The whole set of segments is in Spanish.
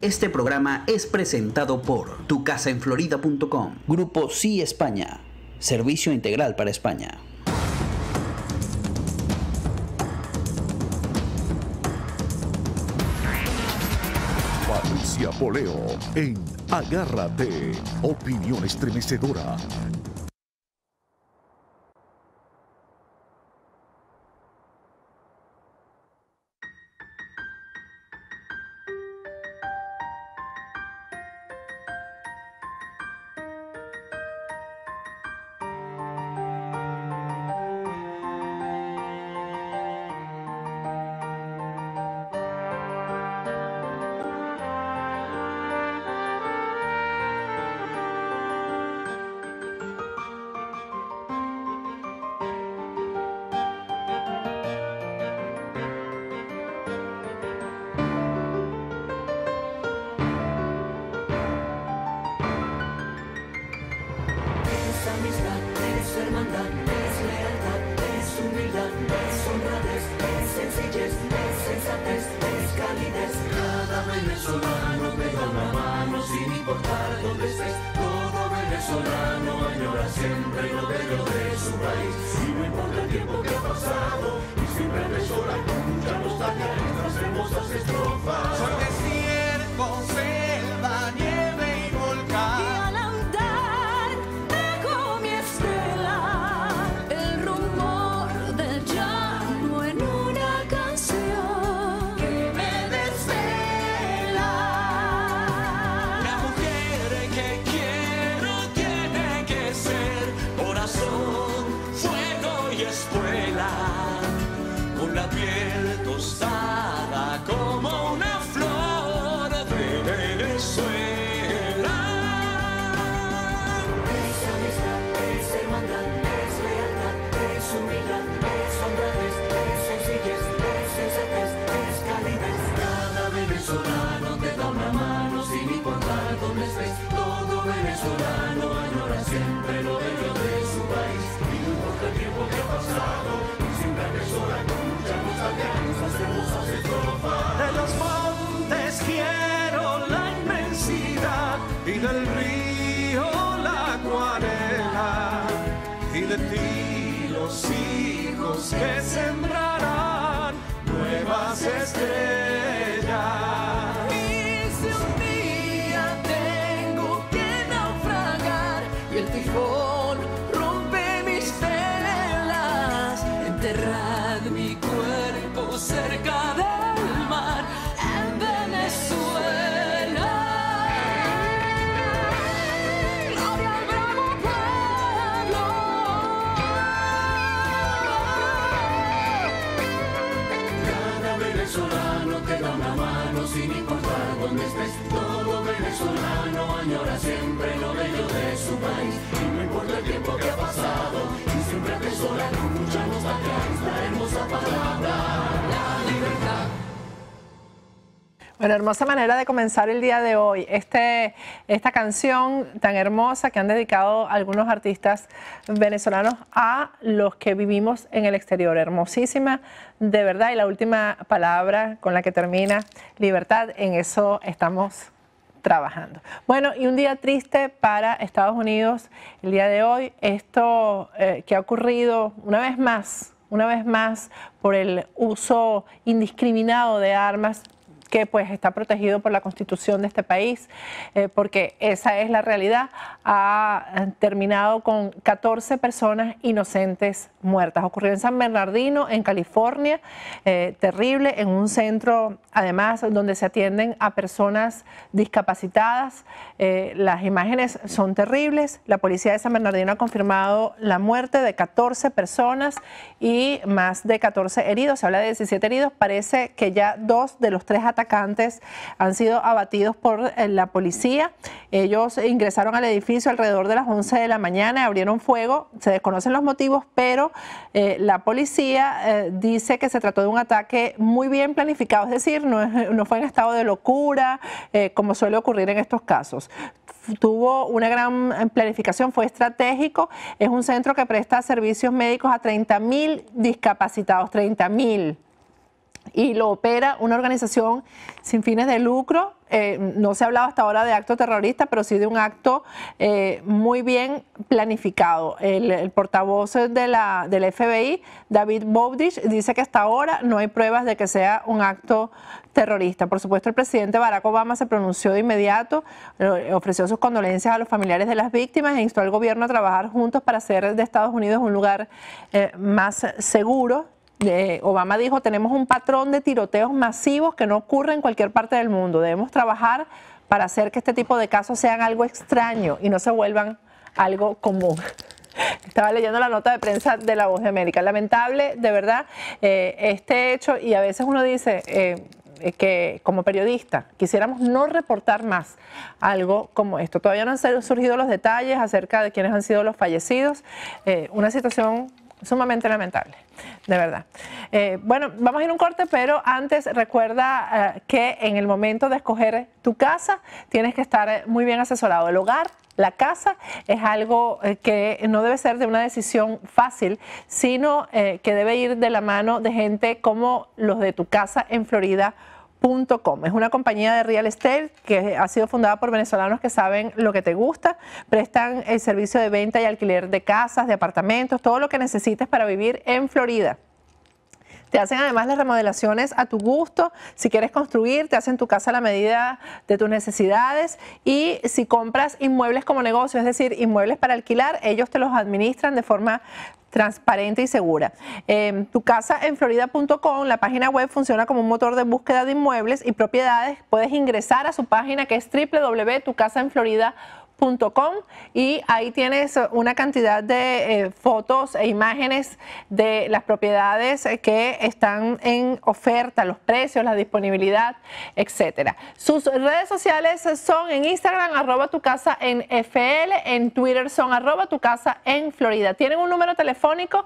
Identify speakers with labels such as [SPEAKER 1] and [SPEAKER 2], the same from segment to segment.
[SPEAKER 1] Este programa es presentado por tucasaenflorida.com. Grupo Sí España. Servicio integral para España.
[SPEAKER 2] Patricia Poleo en Agárrate. Opinión estremecedora.
[SPEAKER 3] Que sembrarán nuevas estrellas. Y si un día tengo que naufragar y el tifón rompe mis velas, enterrad mi cuerpo cerca del mar en Venezuela. Gloria al bravo pueblo. Venezolano te da una mano sin importar dónde estés. Todo venezolano añora siempre lo bello de su país. Y no importa el tiempo que ha pasado, y siempre atesora con mucha nostalgia esta hermosa palabra, la libertad.
[SPEAKER 4] Bueno, hermosa manera de comenzar el día de hoy. Esta canción tan hermosa que han dedicado algunos artistas venezolanos a los que vivimos en el exterior. Hermosísima, de verdad. Y la última palabra con la que termina, libertad, en eso estamos trabajando. Bueno, y un día triste para Estados Unidos el día de hoy. Esto que ha ocurrido una vez más por el uso indiscriminado de armas, que pues está protegido por la Constitución de este país, porque esa es la realidad. Ha terminado con 14 personas inocentes muertas. Ocurrió en San Bernardino, en California, terrible, en un centro además donde se atienden a personas discapacitadas. Las imágenes son terribles. La policía de San Bernardino ha confirmado la muerte de 14 personas y más de 14 heridos. Se habla de 17 heridos. Parece que ya 2 de los 3 atacantes han sido abatidos por la policía. Ellos ingresaron al edificio alrededor de las 11 de la mañana, abrieron fuego. Se desconocen los motivos, pero la policía dice que se trató de un ataque muy bien planificado, es decir, no fue en estado de locura, como suele ocurrir en estos casos. Tuvo una gran planificación, fue estratégico. Es un centro que presta servicios médicos a 30.000 discapacitados, 30.000. y lo opera una organización sin fines de lucro. No se ha hablado hasta ahora de acto terrorista, pero sí de un acto muy bien planificado. El portavoz del FBI, David Bowditch, dice que hasta ahora no hay pruebas de que sea un acto terrorista. Por supuesto, el presidente Barack Obama se pronunció de inmediato, ofreció sus condolencias a los familiares de las víctimas e instó al gobierno a trabajar juntos para hacer de Estados Unidos un lugar más seguro. Obama dijo: tenemos un patrón de tiroteos masivos que no ocurre en cualquier parte del mundo. Debemos trabajar para hacer que este tipo de casos sean algo extraño y no se vuelvan algo común. Estaba leyendo la nota de prensa de La Voz de América. Lamentable, de verdad, este hecho, y a veces uno dice que como periodista quisiéramos no reportar más algo como esto. Todavía no han surgido los detalles acerca de quiénes han sido los fallecidos. Una situación sumamente lamentable, de verdad. Bueno, vamos a ir a un corte, pero antes recuerda que en el momento de escoger tu casa tienes que estar muy bien asesorado. El hogar, la casa, es algo que no debe ser de una decisión fácil, sino que debe ir de la mano de gente como los de Tu Casa en Florida.com. Es una compañía de real estate que ha sido fundada por venezolanos que saben lo que te gusta. Prestan el servicio de venta y alquiler de casas, de apartamentos, todo lo que necesites para vivir en Florida. Te hacen además las remodelaciones a tu gusto. Si quieres construir, te hacen tu casa a la medida de tus necesidades. Y si compras inmuebles como negocio, es decir, inmuebles para alquilar, ellos te los administran de forma transparente y segura. Tu Casa en Florida.com, la página web funciona como un motor de búsqueda de inmuebles y propiedades. Puedes ingresar a su página, que es www.tucasaenflorida.com, y ahí tienes una cantidad de fotos e imágenes de las propiedades que están en oferta, los precios, la disponibilidad, etcétera. Sus redes sociales son en Instagram @tucasaenfl, en Twitter son @tucasaenflorida. Tienen un número telefónico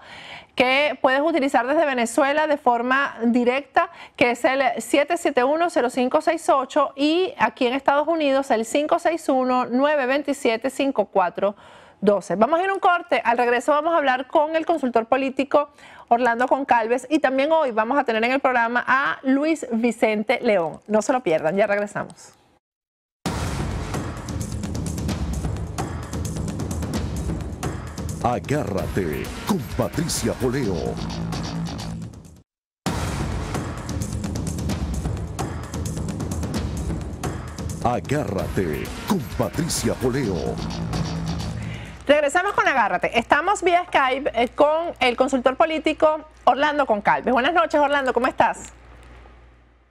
[SPEAKER 4] que puedes utilizar desde Venezuela de forma directa, que es el 771-0568, y aquí en Estados Unidos el 561-927-5412. Vamos a ir a un corte. Al regreso vamos a hablar con el consultor político Orlando Goncalves, y también hoy vamos a tener en el programa a Luis Vicente León. No se lo pierdan, ya regresamos.
[SPEAKER 2] Agárrate con Patricia Poleo. Agárrate con Patricia Poleo.
[SPEAKER 4] Regresamos con Agárrate. Estamos vía Skype con el consultor político Orlando Goncalves. Buenas noches, Orlando, ¿cómo estás?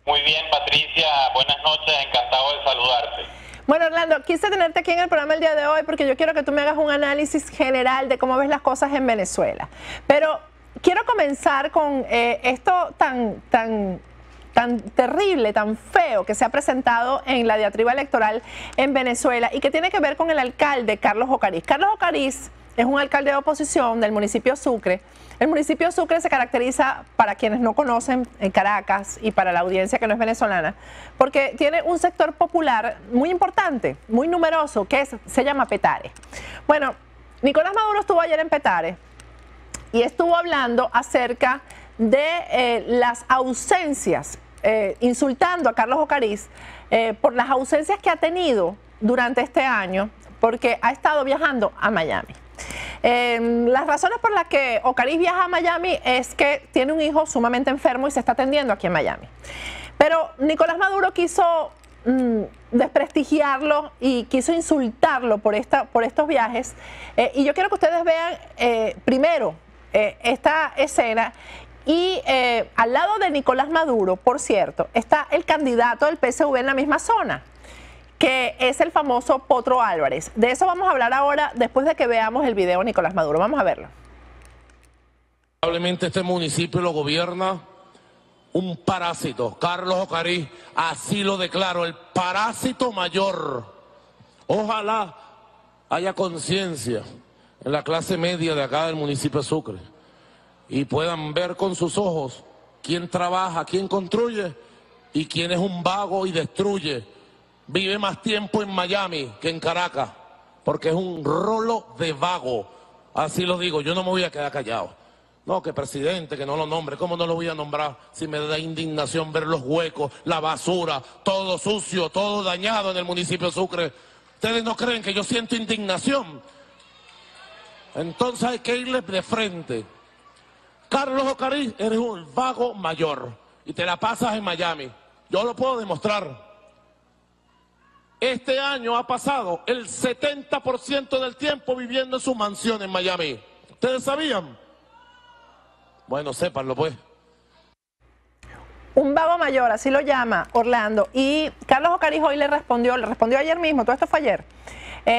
[SPEAKER 5] Muy bien, Patricia. Buenas noches, encantado de saludarte.
[SPEAKER 4] Bueno, Orlando, quise tenerte aquí en el programa el día de hoy porque yo quiero que tú me hagas un análisis general de cómo ves las cosas en Venezuela. Pero quiero comenzar con esto tan terrible, tan feo que se ha presentado en la diatriba electoral en Venezuela y que tiene que ver con el alcalde Carlos Ocariz. Carlos Ocariz es un alcalde de oposición del municipio Sucre. El municipio Sucre se caracteriza, para quienes no conocen, en Caracas, y para la audiencia que no es venezolana, porque tiene un sector popular muy importante, muy numeroso, que se llama Petare. Bueno, Nicolás Maduro estuvo ayer en Petare y estuvo hablando acerca de las ausencias, insultando a Carlos Ocariz por las ausencias que ha tenido durante este año, porque ha estado viajando a Miami. Las razones por las que Ocariz viaja a Miami es que tiene un hijo sumamente enfermo y se está atendiendo aquí en Miami. Pero Nicolás Maduro quiso desprestigiarlo y quiso insultarlo por estos viajes. Y yo quiero que ustedes vean primero esta escena. Y al lado de Nicolás Maduro, por cierto, está el candidato del PSV en la misma zona, que es el famoso Potro Álvarez. De eso vamos a hablar ahora, después de que veamos el video de Nicolás Maduro. Vamos a verlo.
[SPEAKER 6] Probablemente este municipio lo gobierna un parásito. Carlos Ocariz, así lo declaro, el parásito mayor. Ojalá haya conciencia en la clase media de acá del municipio de Sucre y puedan ver con sus ojos quién trabaja, quién construye y quién es un vago y destruye. Vive más tiempo en Miami que en Caracas, porque es un rolo de vago. Así lo digo, yo no me voy a quedar callado. No, que presidente, que no lo nombre. ¿Cómo no lo voy a nombrar si me da indignación ver los huecos, la basura, todo sucio, todo dañado en el municipio de Sucre? ¿Ustedes no creen que yo siento indignación? Entonces hay que irle de frente. Carlos Ocariz, eres un vago mayor y te la pasas en Miami. Yo lo puedo demostrar. Este año ha pasado el 70% del tiempo viviendo en su mansión en Miami. ¿Ustedes sabían? Bueno, sépanlo pues.
[SPEAKER 4] Un vago mayor, así lo llama Orlando. Y Carlos Ocariz hoy le respondió ayer mismo, todo esto fue ayer,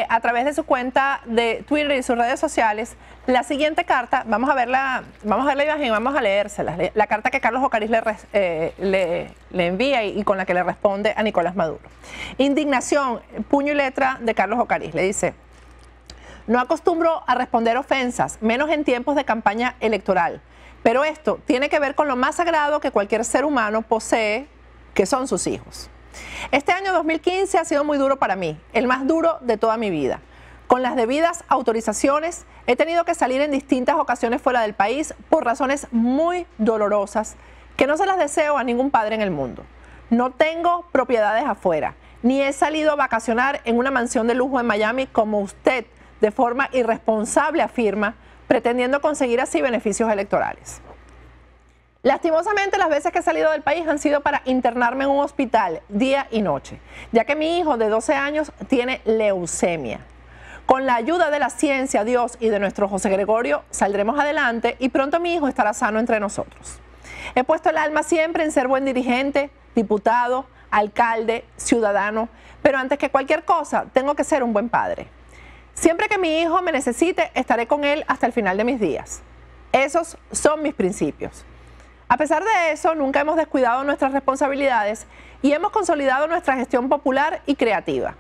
[SPEAKER 4] a través de su cuenta de Twitter y sus redes sociales, la siguiente carta. Vamos a ver la imagen, vamos a leérsela. La carta que Carlos Ocariz le envía y con la que le responde a Nicolás Maduro. Indignación, puño y letra de Carlos Ocariz. Le dice: no acostumbro a responder ofensas, menos en tiempos de campaña electoral. Pero esto tiene que ver con lo más sagrado que cualquier ser humano posee, que son sus hijos. Este año 2015 ha sido muy duro para mí, el más duro de toda mi vida. Con las debidas autorizaciones, he tenido que salir en distintas ocasiones fuera del país por razones muy dolorosas que no se las deseo a ningún padre en el mundo. No tengo propiedades afuera, ni he salido a vacacionar en una mansión de lujo en Miami como usted de forma irresponsable afirma, pretendiendo conseguir así beneficios electorales. Lastimosamente, las veces que he salido del país han sido para internarme en un hospital día y noche, ya que mi hijo de 12 años tiene leucemia. Con la ayuda de la ciencia, Dios y de nuestro José Gregorio saldremos adelante y pronto mi hijo estará sano entre nosotros. He puesto el alma siempre en ser buen dirigente, diputado, alcalde, ciudadano, pero antes que cualquier cosa tengo que ser un buen padre. Siempre que mi hijo me necesite, estaré con él hasta el final de mis días. Esos son mis principios. A pesar de eso, nunca hemos descuidado nuestras responsabilidades y hemos consolidado nuestra gestión popular y creativa.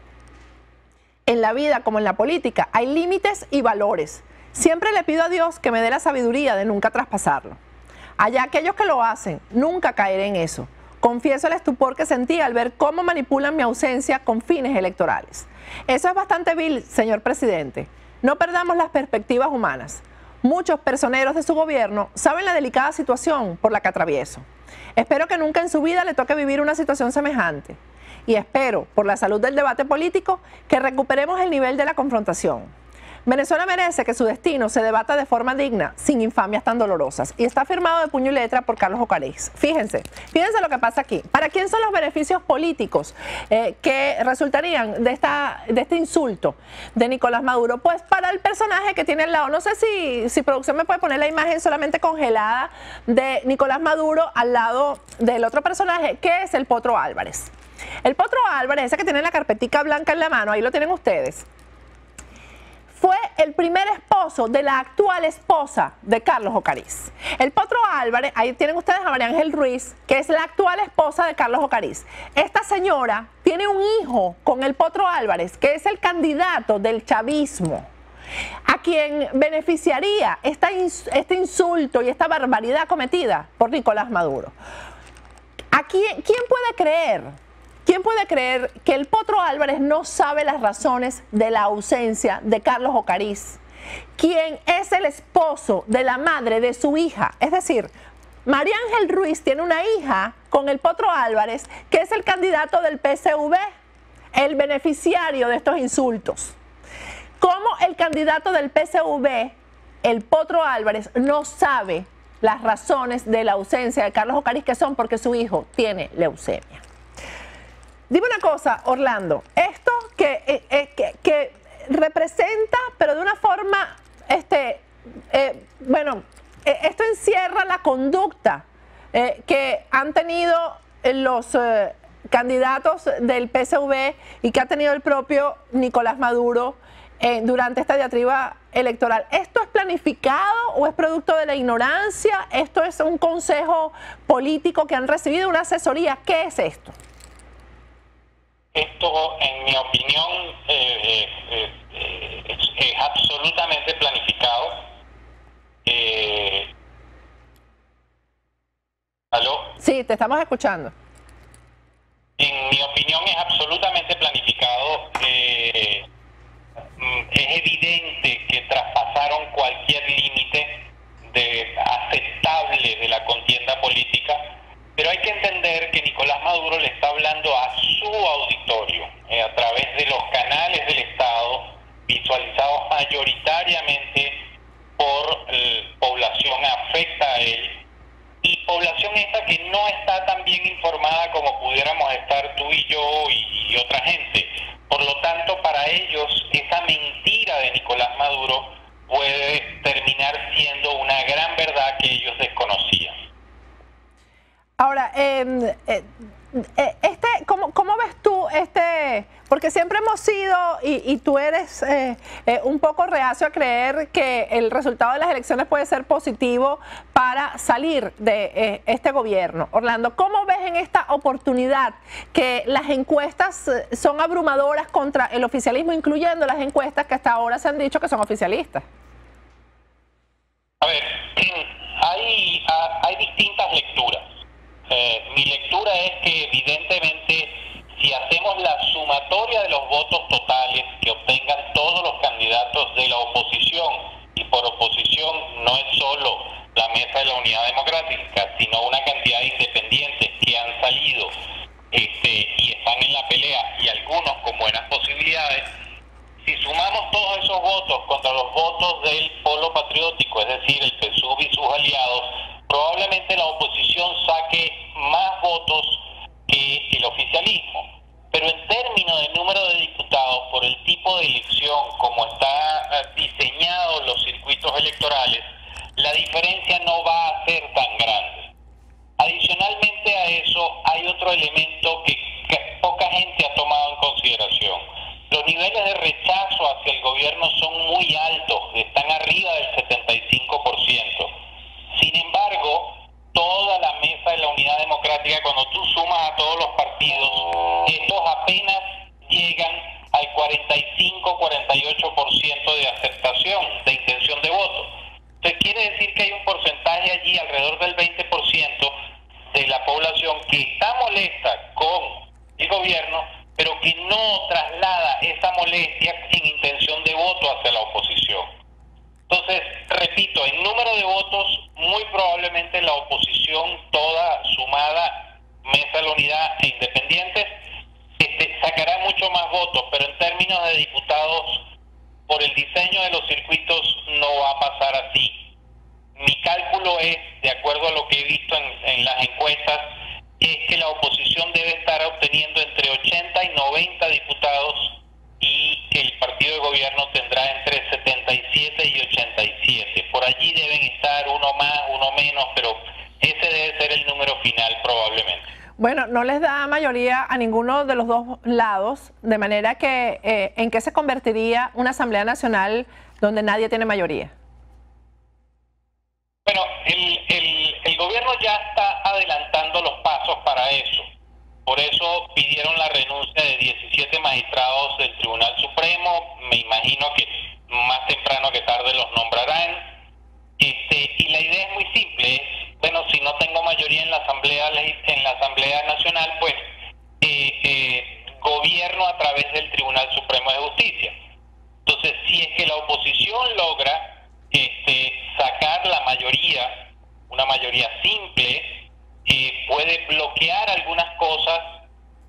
[SPEAKER 4] En la vida, como en la política, hay límites y valores. Siempre le pido a Dios que me dé la sabiduría de nunca traspasarlo. Allá aquellos que lo hacen, nunca caeré en eso. Confieso el estupor que sentí al ver cómo manipulan mi ausencia con fines electorales. Eso es bastante vil, señor presidente. No perdamos las perspectivas humanas. Muchos personeros de su gobierno saben la delicada situación por la que atravieso. Espero que nunca en su vida le toque vivir una situación semejante. Y espero, por la salud del debate político, que recuperemos el nivel de la confrontación. Venezuela merece que su destino se debata de forma digna, sin infamias tan dolorosas. Y está firmado de puño y letra por Carlos Ocariz. Fíjense lo que pasa aquí. ¿Para quién son los beneficios políticos que resultarían de este insulto de Nicolás Maduro? Pues para el personaje que tiene al lado. No sé si producción me puede poner la imagen solamente congelada de Nicolás Maduro al lado del otro personaje, que es el Potro Álvarez. El Potro Álvarez, ese que tiene la carpetica blanca en la mano, ahí lo tienen ustedes. Fue el primer esposo de la actual esposa de Carlos Ocariz. El Potro Álvarez, ahí tienen ustedes a María Ángel Ruiz, que es la actual esposa de Carlos Ocariz. Esta señora tiene un hijo con el Potro Álvarez, que es el candidato del chavismo, a quien beneficiaría este insulto y esta barbaridad cometida por Nicolás Maduro. ¿Quién puede creer? ¿Quién puede creer que el Potro Álvarez no sabe las razones de la ausencia de Carlos Ocariz, quien es el esposo de la madre de su hija? Es decir, María Ángel Ruiz tiene una hija con el Potro Álvarez, que es el candidato del PSV, el beneficiario de estos insultos. ¿Cómo el candidato del PSV, el Potro Álvarez, no sabe las razones de la ausencia de Carlos Ocariz, que son porque su hijo tiene leucemia? Dime una cosa, Orlando, esto que representa, pero de una forma, esto encierra la conducta que han tenido los candidatos del PSV y que ha tenido el propio Nicolás Maduro durante esta diatriba electoral. ¿Esto es planificado o es producto de la ignorancia? ¿Esto es un consejo político que han recibido, una asesoría? ¿Qué es esto?
[SPEAKER 5] Esto, en mi opinión, es absolutamente planificado. ¿Aló?
[SPEAKER 4] Sí, te estamos escuchando.
[SPEAKER 5] En mi opinión es absolutamente planificado. Es evidente que traspasaron cualquier límite aceptable de la contienda política, pero hay que entender que Nicolás Maduro le está hablando a su auditorio a través de los canales del Estado, visualizados mayoritariamente por población afecta a él, y población esta que no está tan bien informada como pudiéramos estar tú y yo y otra gente. Por lo tanto, para ellos esa mentira de Nicolás Maduro puede terminar siendo una gran verdad que ellos desconocían.
[SPEAKER 4] Ahora, ¿cómo ves tú porque siempre hemos sido, y tú eres un poco reacio a creer que el resultado de las elecciones puede ser positivo para salir de este gobierno? Orlando, ¿cómo ves en esta oportunidad que las encuestas son abrumadoras contra el oficialismo, incluyendo las encuestas que hasta ahora se han dicho que son oficialistas?
[SPEAKER 5] A ver, hay distintas lecturas. Mi lectura es que evidentemente si hacemos la sumatoria de los votos totales que obtengan todos los candidatos de la oposición, y por oposición no es solo la Mesa de la Unidad Democrática, sino una cantidad de independientes que han salido y están en la pelea, y algunos con buenas posibilidades, si sumamos todos esos votos contra los votos del polo patriótico, es decir, el PSUV y sus aliados, probablemente la oposición saque más votos que el oficialismo. Pero en términos de número de diputados, por el tipo de elección, como está diseñados los circuitos electorales, la diferencia no va a ser tan grande. Adicionalmente a eso, hay otro elemento que poca gente ha tomado en consideración. Los niveles de rechazo hacia el gobierno son muy altos, están arriba del 75%. Sin embargo, toda la Mesa de la Unidad Democrática, cuando tú sumas a todos los partidos, estos apenas llegan al 45-48% de aceptación, de intención de voto. Entonces quiere decir que hay un porcentaje allí, alrededor del 20% de la población, que está molesta con el gobierno, pero que no traslada esa molestia en intención de voto hacia la oposición. Entonces, repito, en número de votos, muy probablemente la oposición toda sumada, Mesa de la Unidad e independientes, sacará mucho más votos, pero en términos de diputados, por el diseño de los circuitos, no va a pasar así. Mi cálculo es, de acuerdo a lo que he visto en las encuestas, es que la oposición debe estar obteniendo entre 80 y 90 diputados, y el partido de gobierno tendrá entre 77 y 87. Por allí deben estar uno más, uno menos, pero ese debe ser el número final probablemente.
[SPEAKER 4] Bueno, no les da mayoría a ninguno de los dos lados, de manera que ¿en qué se convertiría una Asamblea Nacional donde nadie tiene mayoría?
[SPEAKER 5] Bueno, el gobierno ya está adelantando los pasos para eso. Por eso pidieron la renuncia de 17 magistrados del Tribunal Supremo. Me imagino que más temprano que tarde los nombrarán. Y la idea es muy simple. Bueno, si no tengo mayoría en la Asamblea Nacional, pues gobierno a través del Tribunal Supremo de Justicia. Entonces, si es que la oposición logra sacar la mayoría, una mayoría simple, puede bloquear algunas cosas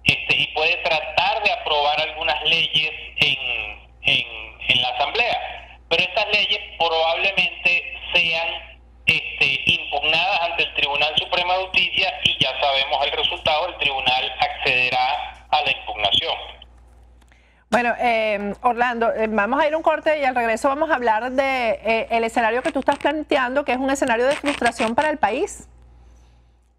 [SPEAKER 5] y puede tratar de aprobar algunas leyes en la Asamblea. Pero estas leyes probablemente sean impugnadas ante el Tribunal Supremo de Justicia, y ya sabemos el resultado, el tribunal accederá a la impugnación.
[SPEAKER 4] Bueno, Orlando, vamos a ir a un corte y al regreso vamos a hablar de el escenario que tú estás planteando, que es un escenario de frustración para el país.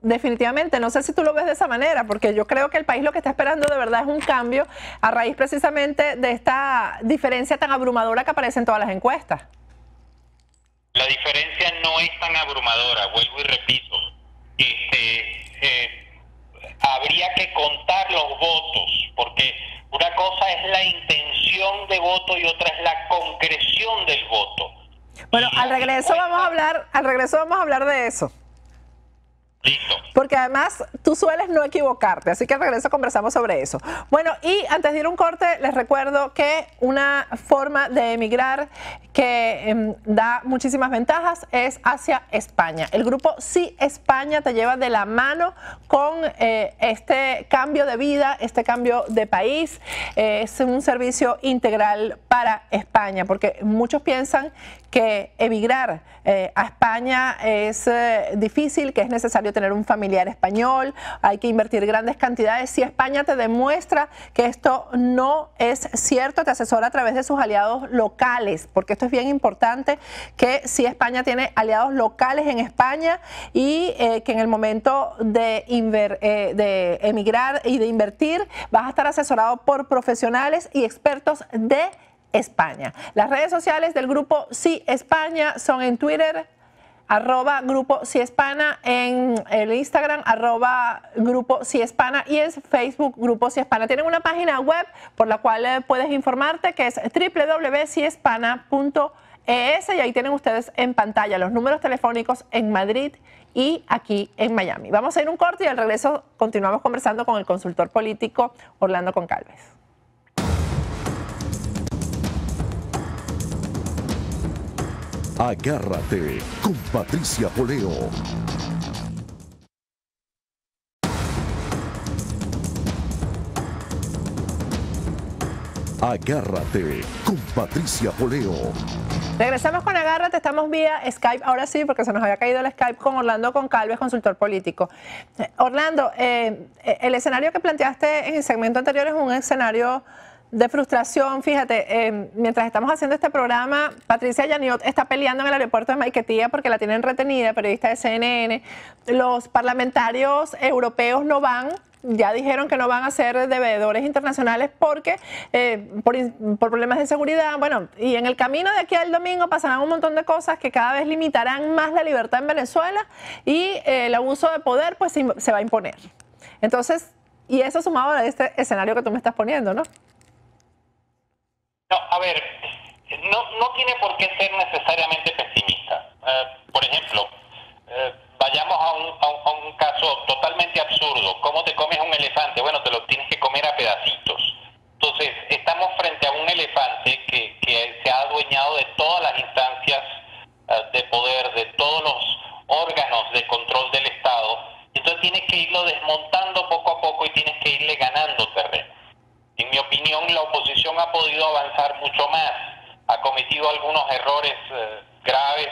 [SPEAKER 4] Definitivamente, no sé si tú lo ves de esa manera, porque yo creo que el país lo que está esperando de verdad es un cambio a raíz precisamente de esta diferencia tan abrumadora que aparece en todas las encuestas.
[SPEAKER 5] La diferencia no es tan abrumadora, vuelvo y repito. Habría que contar los votos, porque una cosa es la intención de voto y otra es la concreción del voto.
[SPEAKER 4] Bueno, al regreso vamos a hablar de eso.
[SPEAKER 5] Listo.
[SPEAKER 4] Porque porque además tú sueles no equivocarte, así que al regreso conversamos sobre eso. Bueno, y antes de ir a un corte, les recuerdo que una forma de emigrar que da muchísimas ventajas es hacia España. El grupo Sí España te lleva de la mano con este cambio de vida, este cambio de país. Es un servicio integral para España, porque muchos piensan que emigrar a España es difícil, que es necesario tener un familiar español, hay que invertir grandes cantidades. Si España te demuestra que esto no es cierto, te asesora a través de sus aliados locales, porque esto es bien importante, que si España tiene aliados locales en España y que en el momento de emigrar y de invertir vas a estar asesorado por profesionales y expertos de España. Las redes sociales del grupo Sí España son en Twitter, @Grupo Sí Hispana, en el Instagram, @Grupo Sí Hispana, y en Facebook, Grupo Sí Hispana. Tienen una página web por la cual puedes informarte, que es www.sihispana.es, y ahí tienen ustedes en pantalla los números telefónicos en Madrid y aquí en Miami. Vamos a ir a un corte y al regreso continuamos conversando con el consultor político Orlando Concalves.
[SPEAKER 2] Agárrate con Patricia Poleo. Agárrate con Patricia Poleo.
[SPEAKER 4] Regresamos con Agárrate, estamos vía Skype, ahora sí, porque se nos había caído el Skype, con Orlando Concalves, consultor político. Orlando, el escenario que planteaste en el segmento anterior es un escenario de frustración. Fíjate, mientras estamos haciendo este programa, Patricia Yaniot está peleando en el aeropuerto de Maiquetía porque la tienen retenida, periodista de CNN. Los parlamentarios europeos no van, ya dijeron que no van a ser devedores internacionales porque por problemas de seguridad. Bueno, y en el camino de aquí al domingo pasarán un montón de cosas que cada vez limitarán más la libertad en Venezuela, y el abuso de poder pues se va a imponer. Entonces, y eso sumado a este escenario que tú me estás poniendo, ¿no?
[SPEAKER 5] No, a ver, no tiene por qué ser necesariamente pesimista. Por ejemplo, vayamos a un caso totalmente absurdo. ¿Cómo te comes un elefante? Bueno, te lo tienes que comer a pedacitos. Entonces, estamos frente a un elefante que se ha adueñado de todas las instancias de poder, de todos los órganos de control del Estado. Entonces tienes que irlo desmontando poco a poco y tienes que irle ganando terreno. En mi opinión, la oposición ha podido avanzar mucho más, ha cometido algunos errores graves,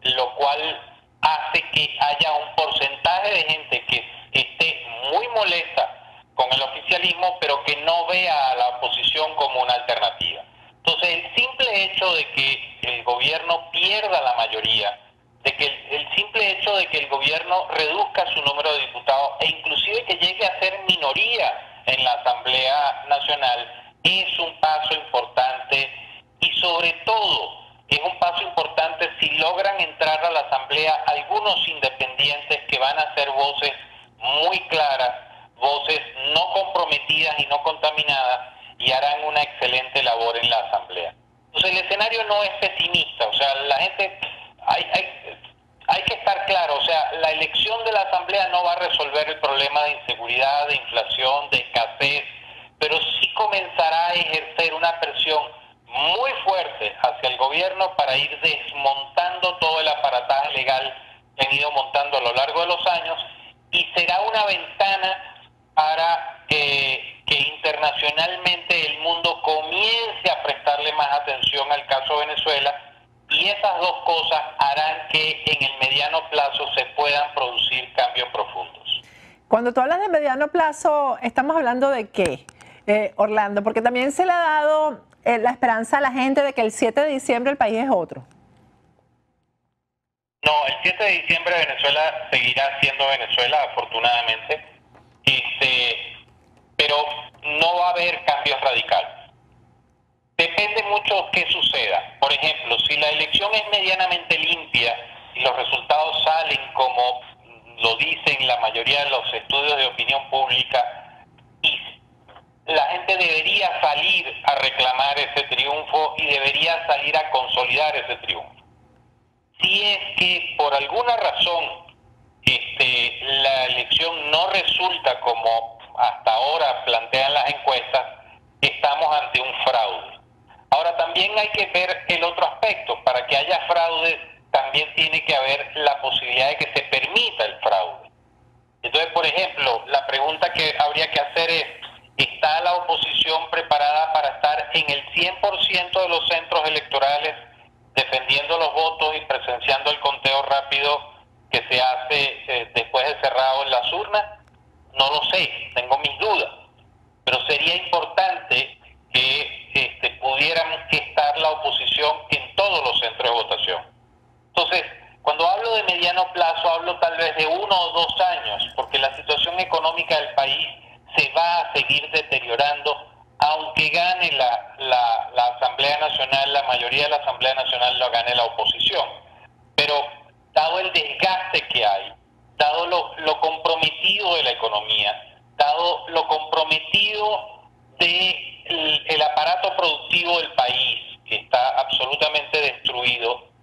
[SPEAKER 5] lo cual hace que haya un porcentaje de gente que esté muy molesta con el oficialismo, pero que no vea a la oposición como una alternativa. Entonces, el simple hecho de que el gobierno pierda la mayoría, de que el simple hecho de que el gobierno reduzca su número de diputados e inclusive que llegue a ser minoría en la Asamblea Nacional, es un paso importante, y sobre todo es un paso importante si logran entrar a la Asamblea algunos independientes que van a ser voces muy claras, voces no comprometidas y no contaminadas, y harán una excelente labor en la Asamblea. Entonces el escenario no es pesimista, o sea, la gente, hay que estar claro, o sea, la elección de la Asamblea no va a resolver el problema de inseguridad, de inflación, de escasez, pero sí comenzará a ejercer una presión muy fuerte hacia el gobierno para ir desmontando todo el aparataje legal que han ido montando a lo largo de los años, y será una ventana para que internacionalmente el mundo comience a prestarle más atención al caso Venezuela, y esas dos cosas harán que en el mediano plazo se puedan producir cambios profundos.
[SPEAKER 4] Cuando tú hablas de mediano plazo, ¿estamos hablando de qué, Orlando? Porque también se le ha dado la esperanza a la gente de que el 7 de diciembre el país es otro.
[SPEAKER 5] No, el 7 de diciembre Venezuela seguirá siendo Venezuela, afortunadamente, pero no va a haber cambios radicales. Depende mucho qué suceda. Por ejemplo, si la elección es medianamente limpia y los resultados salen como lo dicen la mayoría de los estudios de opinión pública, y la gente debería salir a reclamar ese triunfo y debería salir a consolidar ese triunfo. Si es que por alguna razón la elección no resulta como hasta ahora plantean las encuestas, estamos ante un fraude. Ahora también hay que ver el otro aspecto. Para que haya fraude también tiene que haber la posibilidad de que se permita el fraude. Entonces, por ejemplo, la pregunta que habría que hacer es: ¿está la oposición preparada para estar en el 100% de los centros electorales defendiendo los votos y presenciando el conteo rápido que se hace después de cerrado en las urnas? No lo sé, tengo mis dudas, pero sería importante que pudieran estar la oposición en todos los centros de votación. Entonces, cuando hablo de mediano plazo, hablo tal vez de 1 o 2 años, porque la situación económica del país se va a seguir deteriorando, aunque gane la Asamblea Nacional, la mayoría de la Asamblea Nacional lo gane la oposición. Pero dado el desgaste que hay, dado lo comprometido de la economía, dado lo comprometido del aparato productivo del país, que está absolutamente destruido,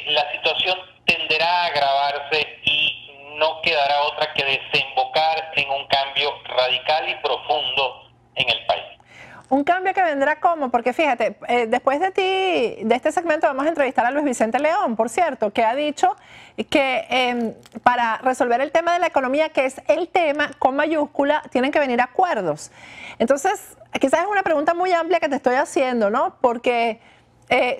[SPEAKER 5] la situación tenderá a agravarse y no quedará otra que desembocar en un cambio radical y profundo en el país.
[SPEAKER 4] Un cambio que vendrá como, porque fíjate, después de este segmento vamos a entrevistar a Luis Vicente León, por cierto, que ha dicho que para resolver el tema de la economía, que es el tema con mayúscula, tienen que venir acuerdos. Entonces, quizás es una pregunta muy amplia que te estoy haciendo, ¿no? Porque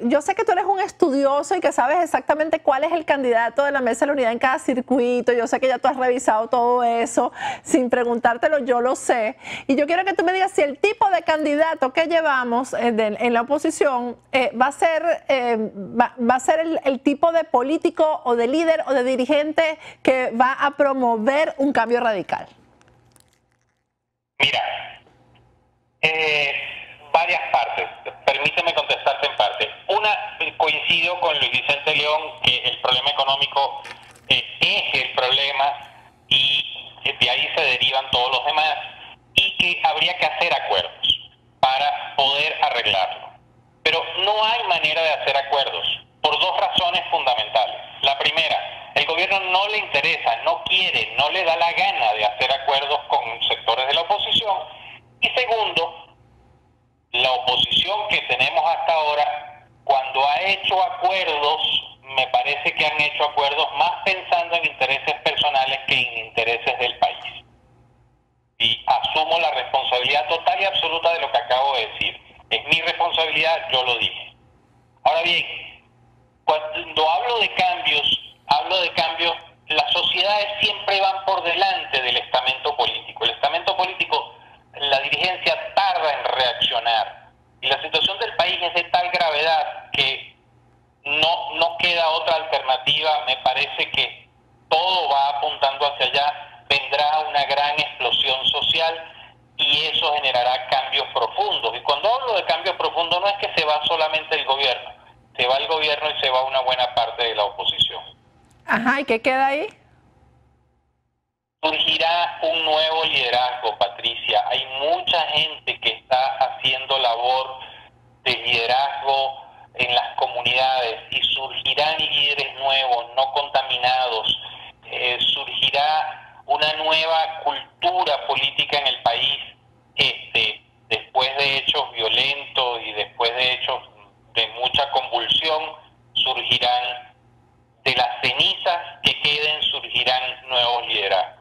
[SPEAKER 4] yo sé que tú eres un estudioso y que sabes exactamente cuál es el candidato de la Mesa de la Unidad en cada circuito. Yo sé que ya tú has revisado todo eso, sin preguntártelo, yo lo sé. Y yo quiero que tú me digas si el tipo de candidato que llevamos en la oposición va a ser el tipo de político o de líder o de dirigente que va a promover un cambio radical.
[SPEAKER 5] Mira, varias partes. Permíteme contestarte en parte. Una, coincido con Luis Vicente León que el problema económico es el problema y de ahí se derivan todos los demás, y que habría que hacer acuerdos para poder arreglarlo. Pero no hay manera de hacer acuerdos por 2 razones fundamentales. La primera, el gobierno no le interesa, no quiere, no le da la gana de hacer acuerdos con sectores de la oposición. Y segundo, la oposición que tenemos hasta ahora, cuando ha hecho acuerdos, me parece que han hecho acuerdos más pensando en intereses personales que en intereses del país. Y asumo la responsabilidad total y absoluta de lo que acabo de decir. Es mi responsabilidad, yo lo dije. Ahora bien, cuando hablo de cambios, las sociedades siempre van por delante del estamento político. El estamento político, la dirigencia tarda en reaccionar, y la situación del país es de tal gravedad que no queda otra alternativa. Me parece que todo va apuntando hacia allá, vendrá una gran explosión social y eso generará cambios profundos. Y cuando hablo de cambios profundos no es que se va solamente el gobierno, se va el gobierno y se va una buena parte de la oposición.
[SPEAKER 4] Ajá, ¿y qué queda ahí?
[SPEAKER 5] Surgirá un nuevo liderazgo, Patricia. Hay mucha gente que está haciendo labor de liderazgo en las comunidades y surgirán líderes nuevos, no contaminados. Surgirá una nueva cultura política en el país, después de hechos violentos y después de hechos de mucha convulsión, surgirán de las cenizas que queden, surgirán nuevos liderazgos.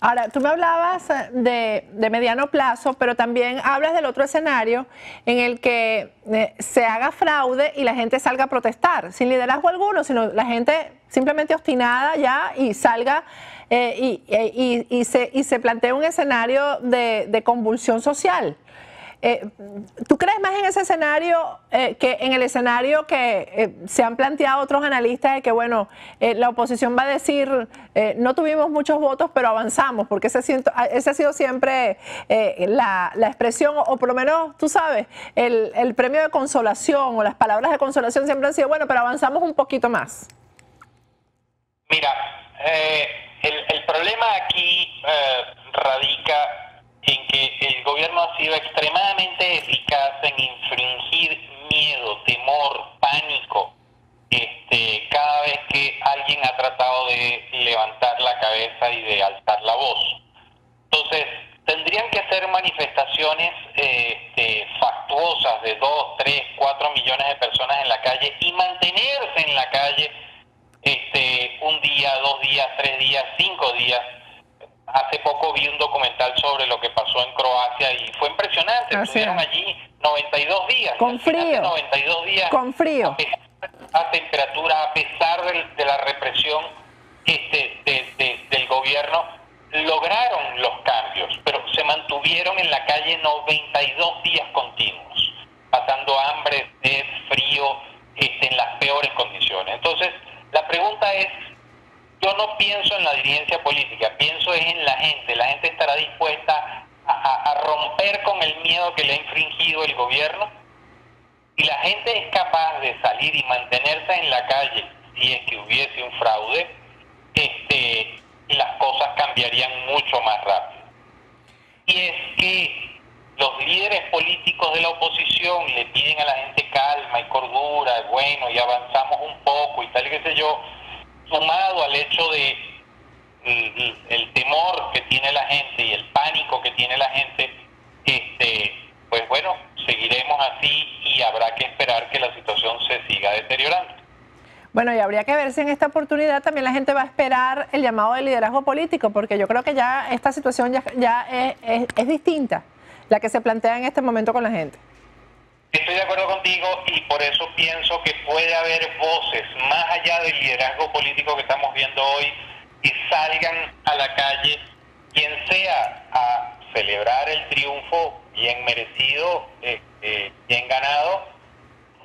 [SPEAKER 4] Ahora, tú me hablabas de mediano plazo, pero también hablas del otro escenario en el que se haga fraude y la gente salga a protestar, sin liderazgo alguno, sino la gente simplemente obstinada ya y salga y se plantea un escenario de convulsión social. ¿Tú crees más en ese escenario que en el escenario que se han planteado otros analistas de que, bueno, la oposición va a decir no tuvimos muchos votos pero avanzamos? Porque ese ha sido siempre la expresión, o por lo menos, tú sabes, el premio de consolación o las palabras de consolación siempre han sido, bueno, pero avanzamos un poquito más.
[SPEAKER 5] Mira, el problema aquí radica en que el gobierno ha sido extremadamente eficaz en infringir miedo, temor, pánico, cada vez que alguien ha tratado de levantar levantar la cabeza y de alzar la voz. Entonces, tendrían que ser manifestaciones fastuosas de 2, 3, 4 millones de personas en la calle y mantenerse en la calle un día, 2 días, 3 días, 5 días. Hace poco vi un documental sobre lo que pasó en Croacia y fue impresionante. Estuvieron allí 92 días.
[SPEAKER 4] Con frío.
[SPEAKER 5] 92 días.
[SPEAKER 4] Con frío.
[SPEAKER 5] A temperatura, a pesar de la represión del gobierno, lograron los cambios, pero se mantuvieron en la calle 92 días continuos, pasando hambre, sed, frío, en las peores condiciones. Entonces, la pregunta es, yo no pienso en la dirigencia política, pienso en la gente. La gente estará dispuesta a romper con el miedo que le ha infringido el gobierno. Si la gente es capaz de salir y mantenerse en la calle, si es que hubiese un fraude, las cosas cambiarían mucho más rápido. Y es que los líderes políticos de la oposición le piden a la gente calma y cordura, bueno, y avanzamos un poco y tal y qué sé yo, sumado al hecho de el temor que tiene la gente y el pánico que tiene la gente, pues bueno, seguiremos así y habrá que esperar que la situación se siga deteriorando.
[SPEAKER 4] Bueno, y habría que ver si en esta oportunidad también la gente va a esperar el llamado del liderazgo político, porque yo creo que ya esta situación ya es distinta, la que se plantea en este momento con la gente.
[SPEAKER 5] Estoy de acuerdo contigo y por eso pienso que puede haber voces más allá del liderazgo político que estamos viendo hoy que salgan a la calle, quien sea, a celebrar el triunfo bien merecido, bien ganado,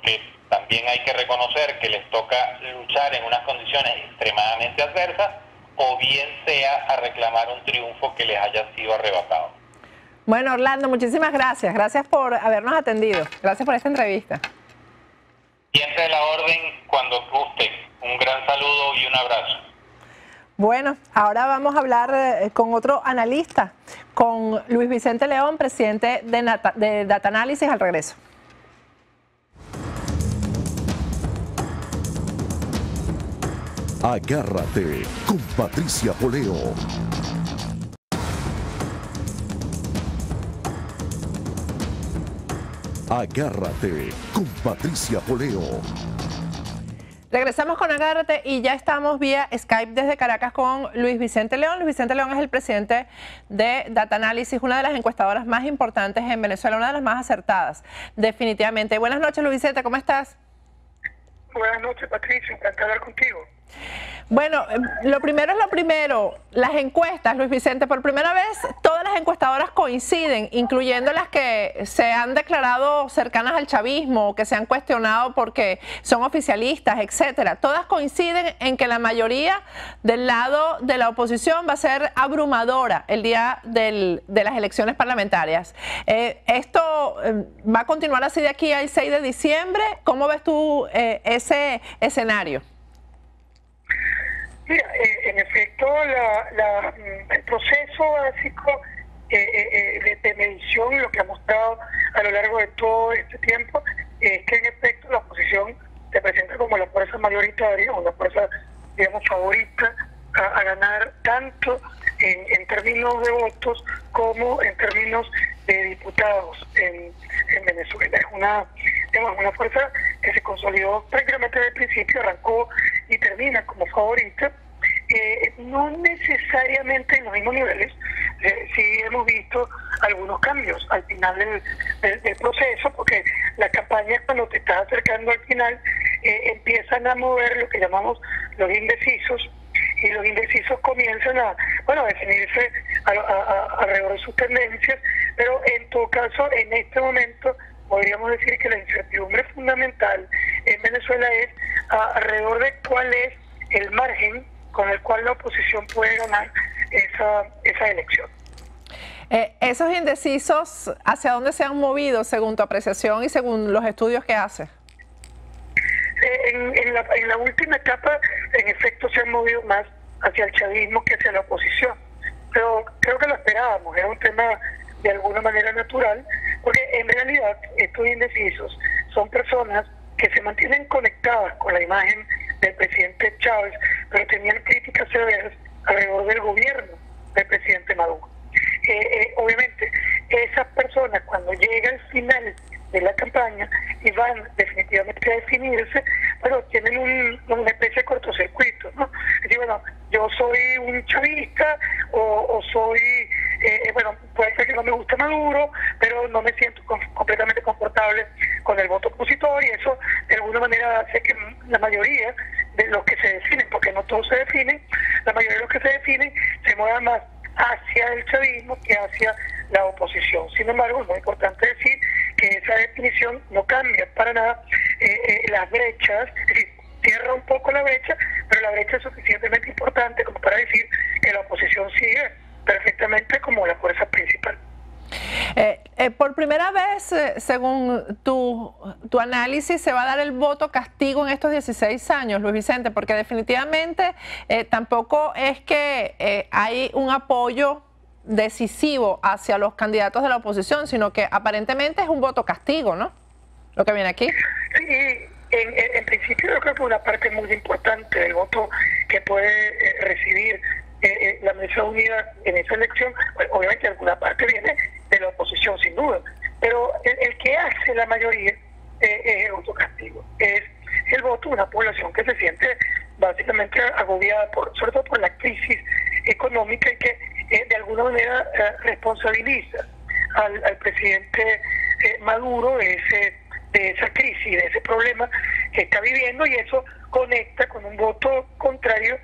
[SPEAKER 5] que también hay que reconocer que les toca luchar en unas condiciones extremadamente adversas, o bien sea a reclamar un triunfo que les haya sido arrebatado.
[SPEAKER 4] Bueno, Orlando, muchísimas gracias. Gracias por habernos atendido. Gracias por esta entrevista.
[SPEAKER 5] Siempre a la orden cuando guste. Un gran saludo y un abrazo.
[SPEAKER 4] Bueno, ahora vamos a hablar con otro analista, con Luis Vicente León, presidente de Data Analysis, al regreso.
[SPEAKER 2] Agárrate con Patricia Poleo. Agárrate con Patricia Poleo.
[SPEAKER 4] Regresamos con Agárrate y ya estamos vía Skype desde Caracas con Luis Vicente León. Luis Vicente León es el presidente de Data Analysis, una de las encuestadoras más importantes en Venezuela, una de las más acertadas, definitivamente. Buenas noches, Luis Vicente, ¿cómo estás?
[SPEAKER 7] Buenas noches, Patricia, encantado de hablar contigo.
[SPEAKER 4] Bueno, lo primero es lo primero, las encuestas, Luis Vicente, por primera vez todas las encuestadoras coinciden, incluyendo las que se han declarado cercanas al chavismo, que se han cuestionado porque son oficialistas, etcétera. Todas coinciden en que la mayoría del lado de la oposición va a ser abrumadora el día de las elecciones parlamentarias. ¿Esto va a continuar así de aquí al 6 de diciembre? ¿Cómo ves tú ese escenario?
[SPEAKER 7] Mira, en efecto, el proceso básico de medición, lo que ha mostrado a lo largo de todo este tiempo, es que en efecto la oposición se presenta como la fuerza mayoritaria, una fuerza, digamos, favorita a ganar tanto en términos de votos como en términos de diputados en Venezuela. Es una fuerza que se consolidó prácticamente desde el principio, arrancó y termina como favorita, no necesariamente en los mismos niveles. Sí hemos visto algunos cambios al final del proceso, porque las campañas, cuando te estás acercando al final, empiezan a mover lo que llamamos los indecisos, y los indecisos comienzan a definirse alrededor de sus tendencias, pero en todo caso, en este momento, podríamos decir que la incertidumbre fundamental en Venezuela es alrededor de cuál es el margen con el cual la oposición puede ganar esa elección.
[SPEAKER 4] ¿Esos indecisos hacia dónde se han movido según tu apreciación y según los estudios que haces?
[SPEAKER 7] En la última etapa, en efecto, se han movido más hacia el chavismo que hacia la oposición. Pero creo que lo esperábamos, era un tema de alguna manera natural, porque en realidad estos indecisos son personas que se mantienen conectadas con la imagen del presidente Chávez, pero tenían críticas severas alrededor del gobierno del presidente Maduro. Obviamente, esas personas cuando llega el final de la campaña y van definitivamente a definirse, bueno, tienen una especie de cortocircuito, ¿no? Es decir, bueno, yo soy un chavista o soy, bueno, puede ser que no me guste Maduro, pero no me siento completamente confortable con el voto opositor, y eso de alguna manera hace que la mayoría de los que se definen, porque no todos se definen, la mayoría de los que se definen se muevan más hacia el chavismo que hacia la oposición. Sin embargo, es muy importante decir que esa definición no cambia para nada las brechas, es decir, cierra un poco la brecha, pero la brecha es suficientemente importante como para decir que la oposición sigue perfectamente como la fuerza principal.
[SPEAKER 4] Por primera vez, según tu análisis, se va a dar el voto castigo en estos 16 años, Luis Vicente, porque definitivamente tampoco es que hay un apoyo decisivo hacia los candidatos de la oposición, sino que aparentemente es un voto castigo, ¿no? Lo que viene aquí.
[SPEAKER 7] Sí, en principio yo creo que una parte muy importante del voto que puede recibir la Mesa Unida en esa elección, pues, obviamente alguna parte viene de la oposición sin duda, pero el que hace la mayoría es el voto castigo, es el voto de una población que se siente básicamente agobiada sobre todo por la crisis económica y que de alguna manera responsabiliza al presidente Maduro de esa crisis, de ese problema que está viviendo, y eso conecta con un voto contrario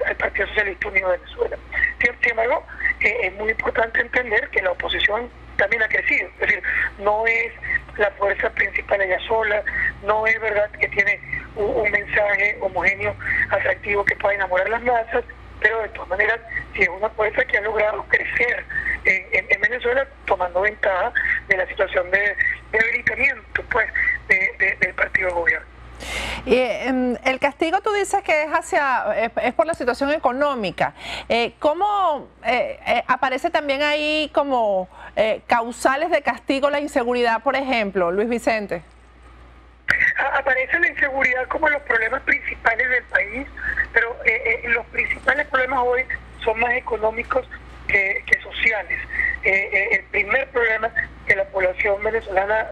[SPEAKER 7] al Partido Socialista Unido de Venezuela. Sin embargo, es muy importante entender que la oposición también ha crecido, es decir, no es la fuerza principal ella sola, no es verdad que tiene un mensaje homogéneo, atractivo, que pueda enamorar a las masas, pero de todas maneras sí es una fuerza que ha logrado crecer en Venezuela, tomando ventaja de la situación de debilitamiento pues del partido de gobierno.
[SPEAKER 4] Y el castigo tú dices que es por la situación económica. ¿Cómo aparece también ahí como causales de castigo la inseguridad, por ejemplo, Luis Vicente?
[SPEAKER 7] Aparece la inseguridad como los problemas principales del país, pero los principales problemas hoy son más económicos que sociales. El primer problema que la población venezolana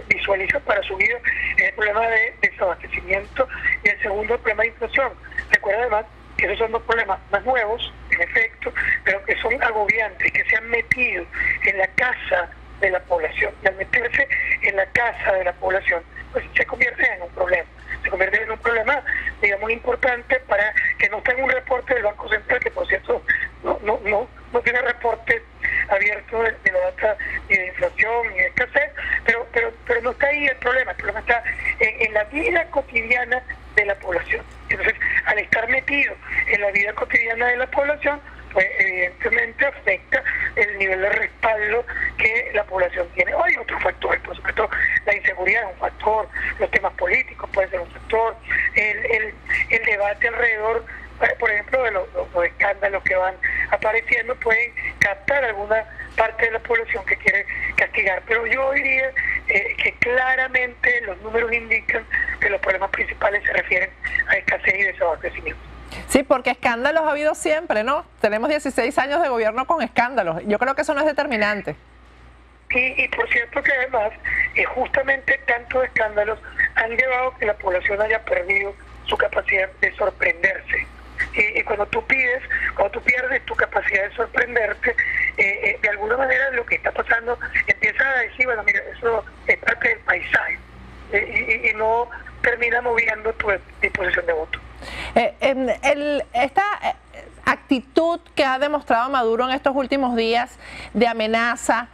[SPEAKER 7] visualiza para su vida es el problema de desabastecimiento, y el segundo el problema de inflación. Recuerda además que esos son dos problemas más nuevos, en efecto, pero que son agobiantes, que se han metido en la casa de la población, y al meterse en la casa de la población, pues se convierte en un problema. Se convierte en un problema, digamos, importante, para que no tenga un reporte del Banco Central, que por cierto no tiene reportes abiertos de la data ni de inflación ni de escasez, pero no está ahí el problema está en la vida cotidiana de la población. Entonces, al estar metido en la vida cotidiana de la población, pues evidentemente afecta el nivel de respaldo que la población tiene. Hay otros factores, por supuesto, la inseguridad es un factor, los temas políticos pueden ser un factor, el debate alrededor, por ejemplo, de los escándalos que van apareciendo pueden captar alguna parte de la población que quiere castigar, pero yo diría que claramente los números indican que los problemas principales se refieren a escasez y desabastecimiento.
[SPEAKER 4] Sí, porque escándalos ha habido siempre, ¿no? Tenemos 16 años de gobierno con escándalos. Yo creo que eso no es determinante.
[SPEAKER 7] Y por cierto que además, justamente tantos escándalos han llevado a que la población haya perdido su capacidad de sorprenderse. Y cuando tú pierdes tu capacidad de sorprenderte, de alguna manera lo que está pasando, empiezas a decir, bueno, mira, eso es parte del paisaje, y no termina moviendo tu disposición de voto. Esta
[SPEAKER 4] actitud que ha demostrado Maduro en estos últimos días de amenaza,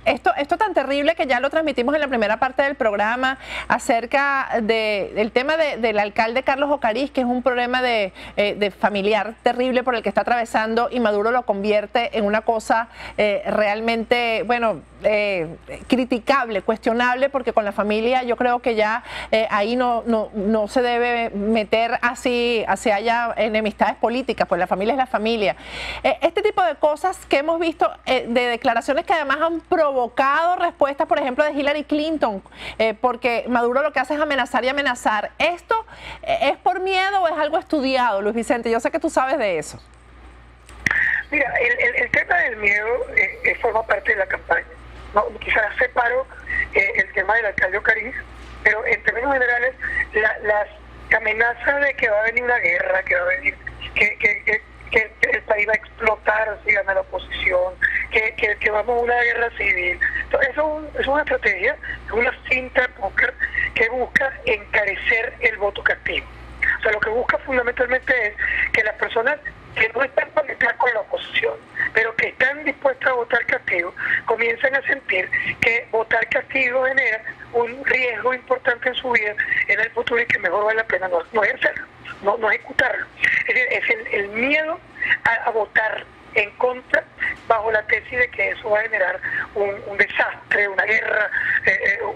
[SPEAKER 4] esto tan terrible que ya lo transmitimos en la primera parte del programa acerca del tema del alcalde Carlos Ocariz, que es un problema de familiar terrible por el que está atravesando, y Maduro lo convierte en una cosa realmente, bueno, criticable, cuestionable, porque con la familia yo creo que ya ahí no se debe meter así haya enemistades políticas, pues la familia es la familia. Este tipo de cosas que hemos visto, de declaraciones que además han provocado respuestas, por ejemplo, de Hillary Clinton, porque Maduro lo que hace es amenazar y amenazar. ¿Esto es por miedo o es algo estudiado, Luis Vicente? Yo sé que tú sabes de eso.
[SPEAKER 7] Mira, el tema del miedo forma parte de la campaña. No, quizás separo el tema del alcalde Ocariz, pero en términos generales, las amenazas de que va a venir una guerra, que va a venir, que el país va a explotar si gana la oposición, que vamos a una guerra civil. Entonces, eso es una estrategia, es una cinta de póker que busca encarecer el voto castigo. O sea, lo que busca fundamentalmente es que las personas que no están conectadas con la oposición, pero que están dispuestas a votar castigo, comiencen a sentir que votar castigo genera un riesgo importante en su vida en el futuro y que mejor vale la pena no ejercerlo, no ejecutarlo. Es decir, es el miedo a votar en contra bajo la tesis de que eso va a generar un desastre, una guerra,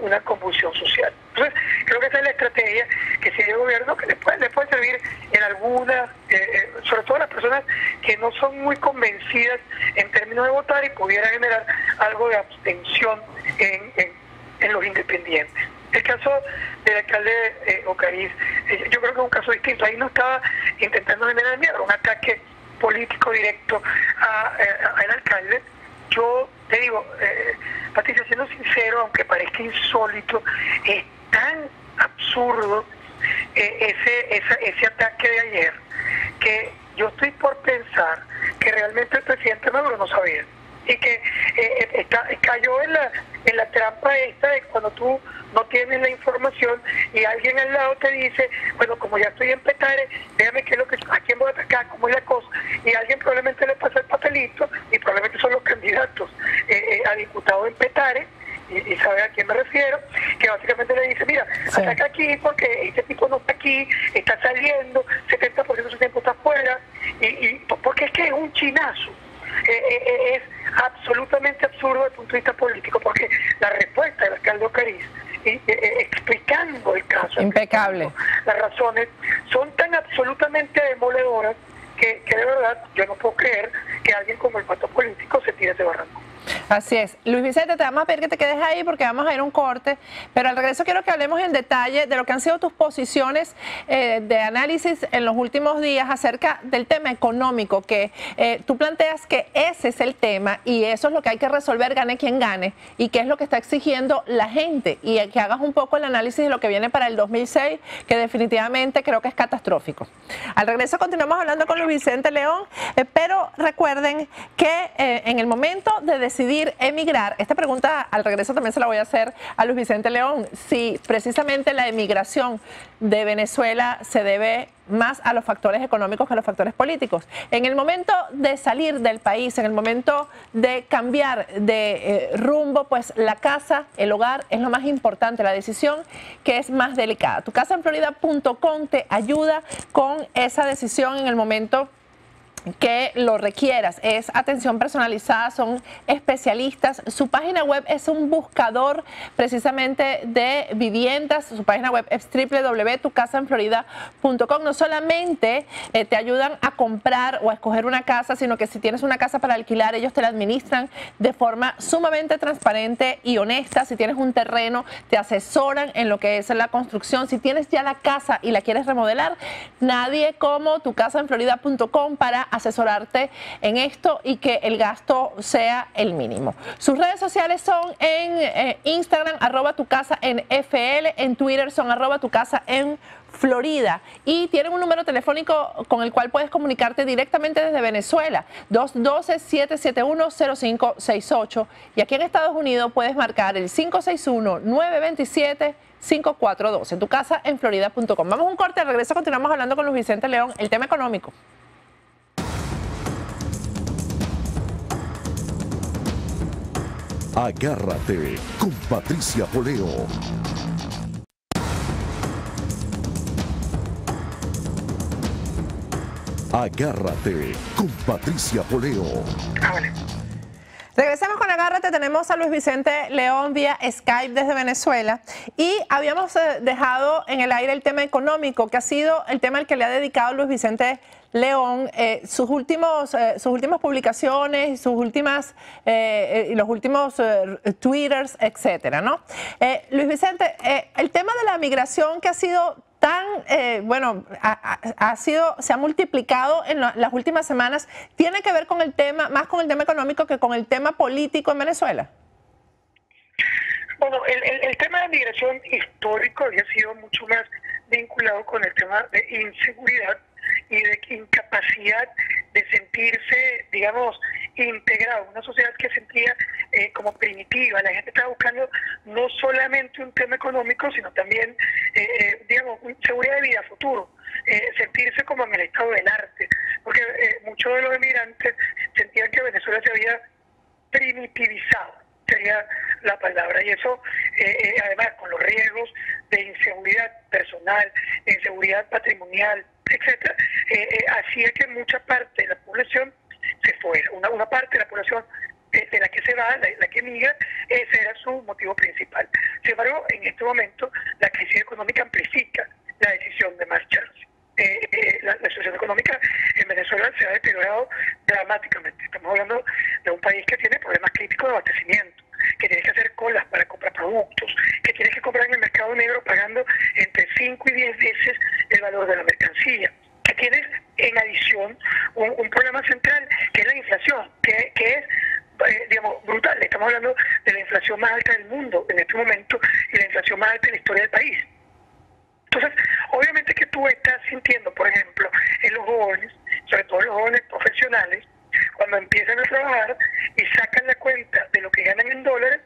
[SPEAKER 7] una convulsión social. Entonces, creo que esa es la estrategia que sigue el gobierno, que le puede servir en algunas, sobre todo a las personas que no son muy convencidas en términos de votar y pudiera generar algo de abstención en los independientes. El caso del alcalde Ocariz, yo creo que es un caso distinto. Ahí no estaba intentando generar miedo, un ataque político directo al alcalde. Yo te digo, Patricia, siendo sincero, aunque parezca insólito, es tan absurdo ese ataque de ayer que yo estoy por pensar que realmente el presidente Maduro no sabía y que cayó en la trampa esta de cuando tú no tienes la información y alguien al lado te dice, bueno, como ya estoy en Petare, déjame qué es lo que, a quién voy a atacar, cómo es la cosa, y alguien probablemente le pasa el papelito y probablemente son los candidatos a diputados en Petare, y sabe a quién me refiero, que básicamente le dice, mira, sí, ataca aquí porque este tipo no está aquí, está saliendo, 70% de su tiempo está afuera, y porque es que es un chinazo. Es absolutamente absurdo desde el punto de vista político, porque la respuesta del alcalde Ocariz, explicando el caso,
[SPEAKER 4] impecable,
[SPEAKER 7] las razones, son tan absolutamente demoledoras que de verdad yo no puedo creer que alguien como el pato político se tire ese barranco.
[SPEAKER 4] Así es. Luis Vicente, te vamos a pedir que te quedes ahí porque vamos a ir a un corte, pero al regreso quiero que hablemos en detalle de lo que han sido tus posiciones de análisis en los últimos días acerca del tema económico, que tú planteas que ese es el tema y eso es lo que hay que resolver, gane quien gane, y qué es lo que está exigiendo la gente, y que hagas un poco el análisis de lo que viene para el 2006, que definitivamente creo que es catastrófico. Al regreso continuamos hablando con Luis Vicente León, pero recuerden que en el momento de decidir emigrar, esta pregunta al regreso también se la voy a hacer a Luis Vicente León, si precisamente la emigración de Venezuela se debe más a los factores económicos que a los factores políticos. En el momento de salir del país, en el momento de cambiar de rumbo, pues la casa, el hogar es lo más importante, la decisión que es más delicada. Tucasaenflorida.com te ayuda con esa decisión en el momento que lo requieras. Es atención personalizada, son especialistas. Su página web es un buscador precisamente de viviendas. Su página web es www.tucasaenflorida.com. No solamente te ayudan a comprar o a escoger una casa, sino que si tienes una casa para alquilar, ellos te la administran de forma sumamente transparente y honesta. Si tienes un terreno, te asesoran en lo que es la construcción. Si tienes ya la casa y la quieres remodelar, nadie como tucasaenflorida.com para asesorarte en esto y que el gasto sea el mínimo. Sus redes sociales son en Instagram, @tucasaenfl, en Twitter son @tucasaenflorida, y tienen un número telefónico con el cual puedes comunicarte directamente desde Venezuela, 212-771-0568, y aquí en Estados Unidos puedes marcar el 561-927-5412, tucasaenflorida.com. Vamos a un corte, al regreso continuamos hablando con Luis Vicente León, el tema económico.
[SPEAKER 2] Agárrate con Patricia Poleo. Agárrate con Patricia Poleo.
[SPEAKER 4] Regresamos con Agárrate, tenemos a Luis Vicente León vía Skype desde Venezuela y habíamos dejado en el aire el tema económico, que ha sido el tema al que le ha dedicado Luis Vicente León sus últimas publicaciones, sus últimas los últimos twitters, etcétera, ¿no? Luis Vicente, el tema de la migración que ha sido tan, se ha multiplicado en las últimas semanas, ¿tiene que ver con el tema, más con el tema económico que con el tema político en Venezuela?
[SPEAKER 7] Bueno, el tema de migración histórico había sido mucho más vinculado con el tema de inseguridad y de incapacidad de sentirse, digamos, integrado. Una sociedad que sentía como primitiva. La gente estaba buscando no solamente un tema económico, sino también, digamos, seguridad de vida, futuro. Sentirse como en el estado del arte. Porque muchos de los emigrantes sentían que Venezuela se había primitivizado, sería la palabra. Y eso, además, con los riesgos de inseguridad personal, de inseguridad patrimonial, etcétera, hacía que mucha parte de la población se fuera. Una parte de la población de la que se va, la que migra, ese era su motivo principal. Sin embargo, en este momento, la crisis económica amplifica la decisión de marcharse. La situación económica en Venezuela se ha deteriorado dramáticamente. Estamos hablando de un país que tiene problemas críticos de abastecimiento, que tienes que hacer colas para comprar productos, que tienes que comprar en el mercado negro pagando entre 5 y 10 veces el valor de la mercancía, que tienes en adición un problema central que es la inflación, que es digamos, brutal. Estamos hablando de la inflación más alta del mundo en este momento y la inflación más alta en la historia del país. Entonces, obviamente que tú estás sintiendo, por ejemplo, en los jóvenes, sobre todo los jóvenes profesionales, cuando empiezan a trabajar y sacan la cuenta de lo que ganan en dólares,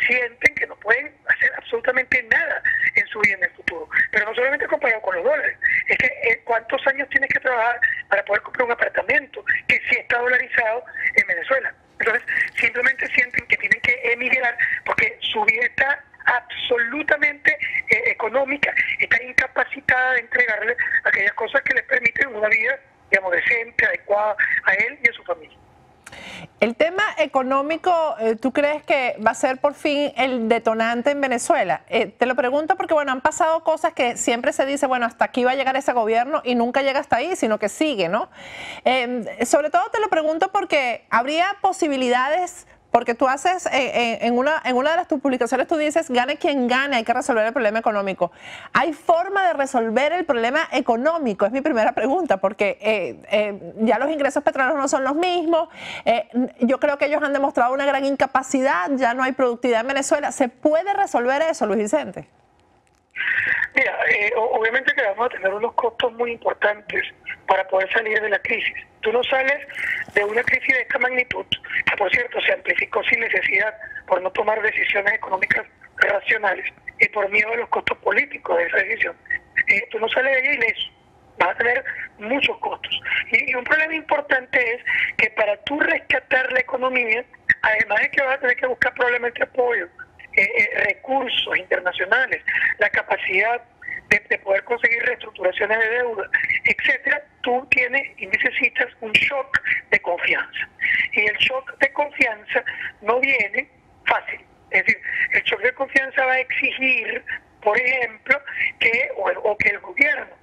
[SPEAKER 7] sienten que no pueden hacer absolutamente nada en su vida en el futuro. Pero no solamente comparado con los dólares, es que ¿cuántos años tienes que trabajar para poder comprar un apartamento que sí está dolarizado en Venezuela? Entonces, simplemente sienten que tienen que emigrar porque su vida está absolutamente económica, está incapacitada de entregarle aquellas cosas que les permiten una vida, digamos, decente, adecuada a él y a su familia.
[SPEAKER 4] El tema económico, ¿tú crees que va a ser por fin el detonante en Venezuela? Te lo pregunto porque, bueno, han pasado cosas que siempre se dice, bueno, hasta aquí va a llegar ese gobierno y nunca llega hasta ahí, sino que sigue, ¿no? Sobre todo te lo pregunto porque habría posibilidades. Porque tú haces, en una de tus publicaciones tú dices, gane quien gane, hay que resolver el problema económico. ¿Hay forma de resolver el problema económico? Es mi primera pregunta, porque ya los ingresos petroleros no son los mismos. Yo creo que ellos han demostrado una gran incapacidad, ya no hay productividad en Venezuela. ¿Se puede resolver eso, Luis Vicente?
[SPEAKER 7] Mira, obviamente que vamos a tener unos costos muy importantes para poder salir de la crisis. Tú no sales de una crisis de esta magnitud, que por cierto se amplificó sin necesidad por no tomar decisiones económicas racionales y por miedo a los costos políticos de esa decisión. Tú no sales de ella ileso, vas a tener muchos costos. Y un problema importante es que para tú rescatar la economía, además de que vas a tener que buscar probablemente apoyo, recursos internacionales, la capacidad de poder conseguir reestructuraciones de deuda, etcétera, tú tienes y necesitas un shock de confianza. Y el shock de confianza no viene fácil. Es decir, el shock de confianza va a exigir, por ejemplo, que el gobierno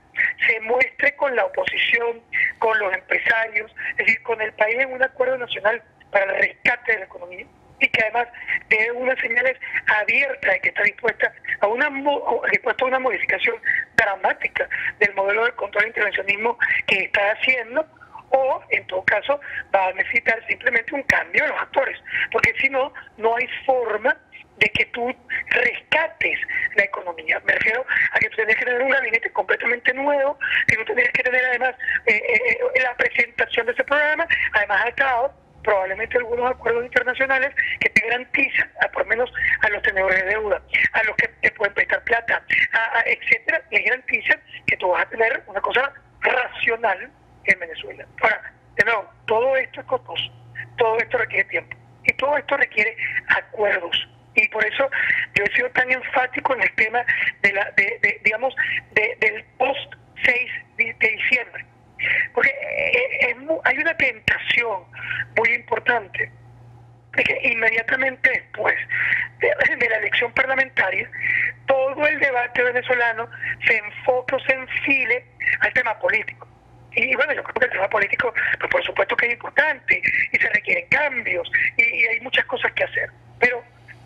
[SPEAKER 7] se muestre con la oposición, con los empresarios, es decir, con el país en un acuerdo nacional para el rescate de la economía, y que además dé unas señales abiertas de que está dispuesta a una modificación dramática del modelo de control e intervencionismo que está haciendo, o en todo caso va a necesitar simplemente un cambio de los actores, porque si no, no hay forma de que tú rescates la economía. Me refiero a que tú tendrías que tener un gabinete completamente nuevo, que tú tendrías que tener además la presentación de ese programa, además atado probablemente algunos acuerdos internacionales que te garantizan, por lo menos a los tenedores de deuda, a los que te pueden prestar plata, etcétera, les garantizan que tú vas a tener una cosa racional en Venezuela. Ahora, de nuevo, todo esto es costoso, todo esto requiere tiempo y todo esto requiere acuerdos. Y por eso yo he sido tan enfático en el tema del post 6 de diciembre. Porque hay una tentación muy importante de que inmediatamente después de la elección parlamentaria, todo el debate venezolano se enfoque o se enfile al tema político. Y bueno, yo creo que el tema político, pues por supuesto que es importante y se requieren cambios y hay muchas cosas que hacer. Pero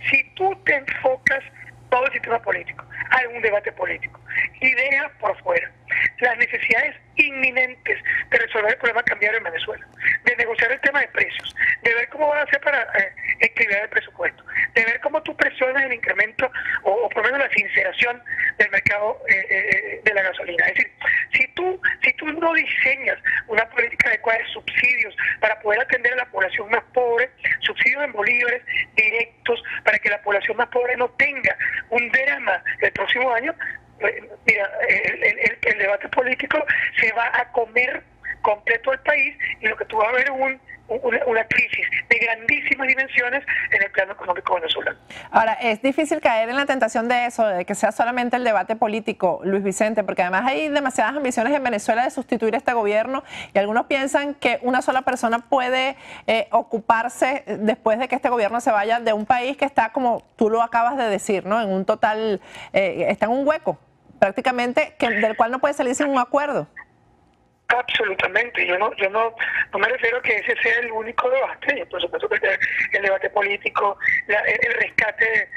[SPEAKER 7] si tú te enfocas todo el sistema político a un debate político y dejas por fuera las necesidades inminentes de resolver el problema cambiario en Venezuela, de negociar el tema de precios, de ver cómo van a hacer para equilibrar el presupuesto, de ver cómo tú presionas el incremento o por lo menos la sinceración del mercado de la gasolina. Es decir, si tú no diseñas una política adecuada de subsidios para poder atender a la población más pobre, subsidios en bolívares directos para que la población más pobre no tenga un drama el próximo año, mira, el debate político se va a comer completo el país y lo que tú vas a ver es una crisis de grandísimas dimensiones en el plano económico venezolano.
[SPEAKER 4] Ahora, es difícil caer en la tentación de eso, de que sea solamente el debate político, Luis Vicente, porque además hay demasiadas ambiciones en Venezuela de sustituir este gobierno y algunos piensan que una sola persona puede ocuparse después de que este gobierno se vaya de un país que está, como tú lo acabas de decir, ¿no? En un total, está en un hueco prácticamente del cual no puede salir sin un acuerdo.
[SPEAKER 7] Absolutamente, yo no me refiero a que ese sea el único debate, por supuesto que el debate político, el rescate,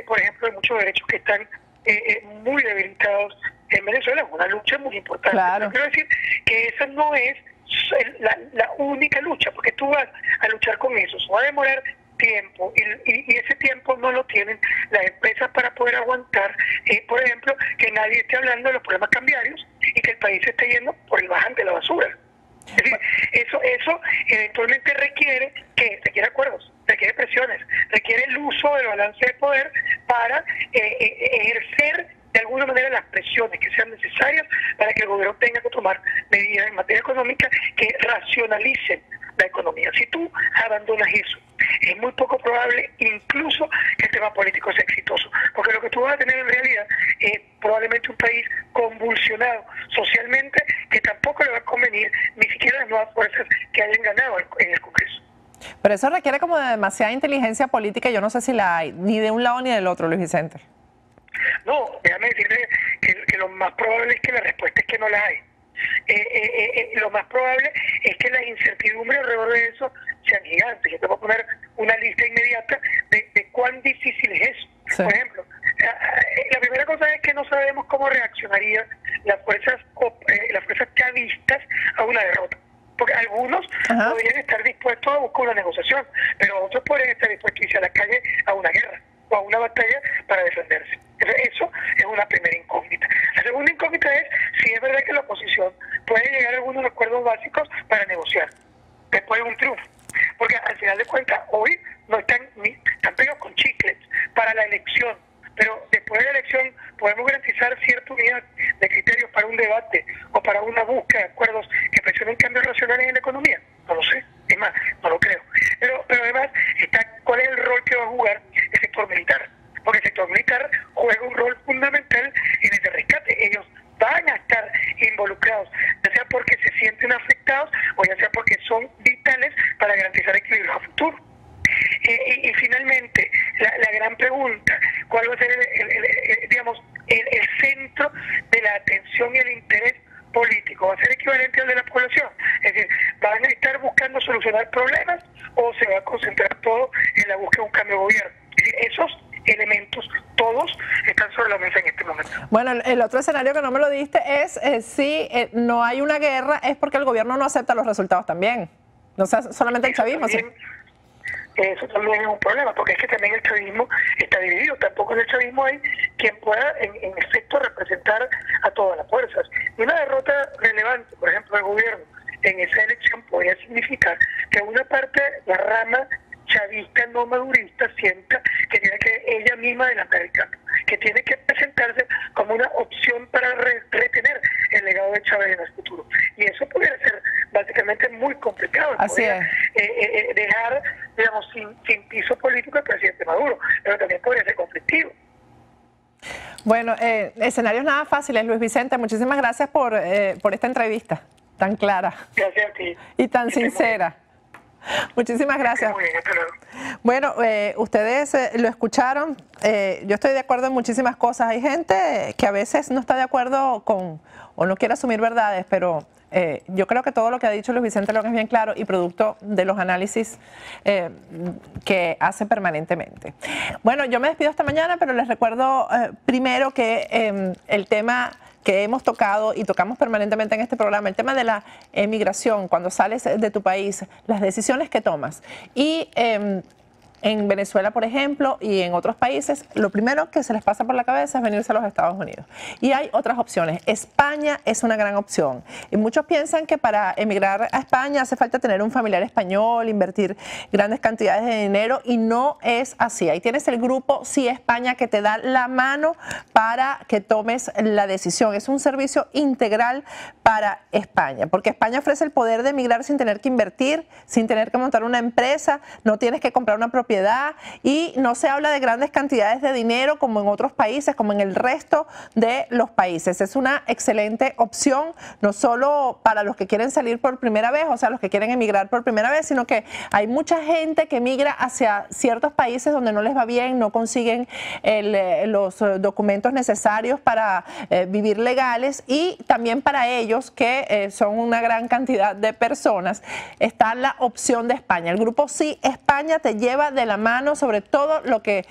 [SPEAKER 7] por ejemplo, de muchos derechos que están muy debilitados en Venezuela, es una lucha muy importante.
[SPEAKER 4] Claro.
[SPEAKER 7] Pero quiero decir que esa no es la única lucha, porque tú vas a luchar con eso va a demorar tiempo y ese tiempo no lo tienen las empresas para poder aguantar, por ejemplo, que nadie esté hablando de los problemas cambiarios y que el país se esté yendo por el bajante de la basura. Es decir, eso eventualmente requiere acuerdos, requiere presiones, requiere el uso del balance de poder para ejercer de alguna manera las presiones que sean necesarias para que el gobierno tenga que tomar medidas en materia económica que racionalicen la economía. Si tú abandonas eso, es muy poco probable incluso que el tema político sea exitoso, porque lo que tú vas a tener en realidad es probablemente un país convulsionado socialmente que tampoco le va a convenir ni siquiera las nuevas fuerzas que hayan ganado en el Congreso.
[SPEAKER 4] Pero eso requiere como de demasiada inteligencia política y yo no sé si la hay, ni de un lado ni del otro, Luis Vicente.
[SPEAKER 7] No, déjame decirle que lo más probable es que la respuesta es que no la hay. Lo más probable es que las incertidumbres alrededor de eso sean gigantes. Yo te voy a poner una lista inmediata de cuán difícil es eso. Sí. Por ejemplo, la primera cosa es que no sabemos cómo reaccionarían las fuerzas chavistas a una derrota. Porque algunos podrían estar dispuestos a buscar una negociación, pero otros podrían estar dispuestos a irse a la calle a una guerra o a una batalla para defenderse. Eso es una primera incógnita. La segunda incógnita es si es verdad que la oposición puede llegar a algunos acuerdos básicos para negociar después de un triunfo. Porque al final de cuentas, hoy no están pegados con chicles para la elección, pero después de la elección podemos garantizar cierta unidad de criterios para un debate o para una búsqueda de acuerdos que presionen cambios racionales en la economía. No lo sé, es más, no lo creo. Pero además está cuál es el rol que va a jugar el sector militar. Porque el sector militar juega un rol fundamental en este rescate. Ellos van a estar involucrados, ya sea porque se sienten afectados o ya sea porque son vitales para garantizar equilibrio a futuro. Y finalmente, la gran pregunta, ¿cuál va a ser el centro de la atención y el interés político? ¿Va a ser equivalente al de la población? Es decir, ¿van a estar buscando solucionar problemas o se va a concentrar todo en la búsqueda de un cambio de gobierno? Es decir, esos elementos todos están sobre la mesa en este momento.
[SPEAKER 4] Bueno, el otro escenario que no me lo diste es si no hay una guerra es porque el gobierno no acepta los resultados también. No sea solamente el chavismo.
[SPEAKER 7] Eso también es un problema, porque es que también el chavismo está dividido. Tampoco en el chavismo hay quien pueda en efecto representar a todas las fuerzas. Y una derrota relevante, por ejemplo, del gobierno en esa elección podría significar que una parte, la rama chavista no madurista, sienta que tiene que ella misma adelantar el cambio, que tiene que presentarse como una opción para retener el legado de Chávez en el futuro. Y eso podría ser básicamente muy complicado.
[SPEAKER 4] Así es.
[SPEAKER 7] Dejar, digamos, sin piso político al presidente Maduro, pero también podría ser conflictivo.
[SPEAKER 4] Bueno, escenarios nada fáciles, Luis Vicente. Muchísimas gracias por esta entrevista tan clara.
[SPEAKER 7] Gracias a ti.
[SPEAKER 4] Y tan sincera. Muchísimas gracias.
[SPEAKER 7] Muy bien, hasta luego.
[SPEAKER 4] Bueno, ustedes lo escucharon. Yo estoy de acuerdo en muchísimas cosas. Hay gente que a veces no está de acuerdo con o no quiere asumir verdades, pero yo creo que todo lo que ha dicho Luis Vicente León es bien claro y producto de los análisis que hace permanentemente. Bueno, yo me despido esta mañana, pero les recuerdo primero que el tema que hemos tocado y tocamos permanentemente en este programa, el tema de la emigración, cuando sales de tu país, las decisiones que tomas. Y en Venezuela, por ejemplo, y en otros países, lo primero que se les pasa por la cabeza es venirse a los Estados Unidos. Y hay otras opciones. España es una gran opción. Y muchos piensan que para emigrar a España hace falta tener un familiar español, invertir grandes cantidades de dinero, y no es así. Ahí tienes el grupo Sí España que te da la mano para que tomes la decisión. Es un servicio integral para España, porque España ofrece el poder de emigrar sin tener que invertir, sin tener que montar una empresa, no tienes que comprar una propiedad y no se habla de grandes cantidades de dinero como en otros países, como en el resto de los países. Es una excelente opción, no solo para los que quieren salir por primera vez, o sea, los que quieren emigrar por primera vez, sino que hay mucha gente que migra hacia ciertos países donde no les va bien, no consiguen los documentos necesarios para vivir legales, y también para ellos, que son una gran cantidad de personas, está la opción de España. El grupo Sí España te lleva de la mano sobre todo lo que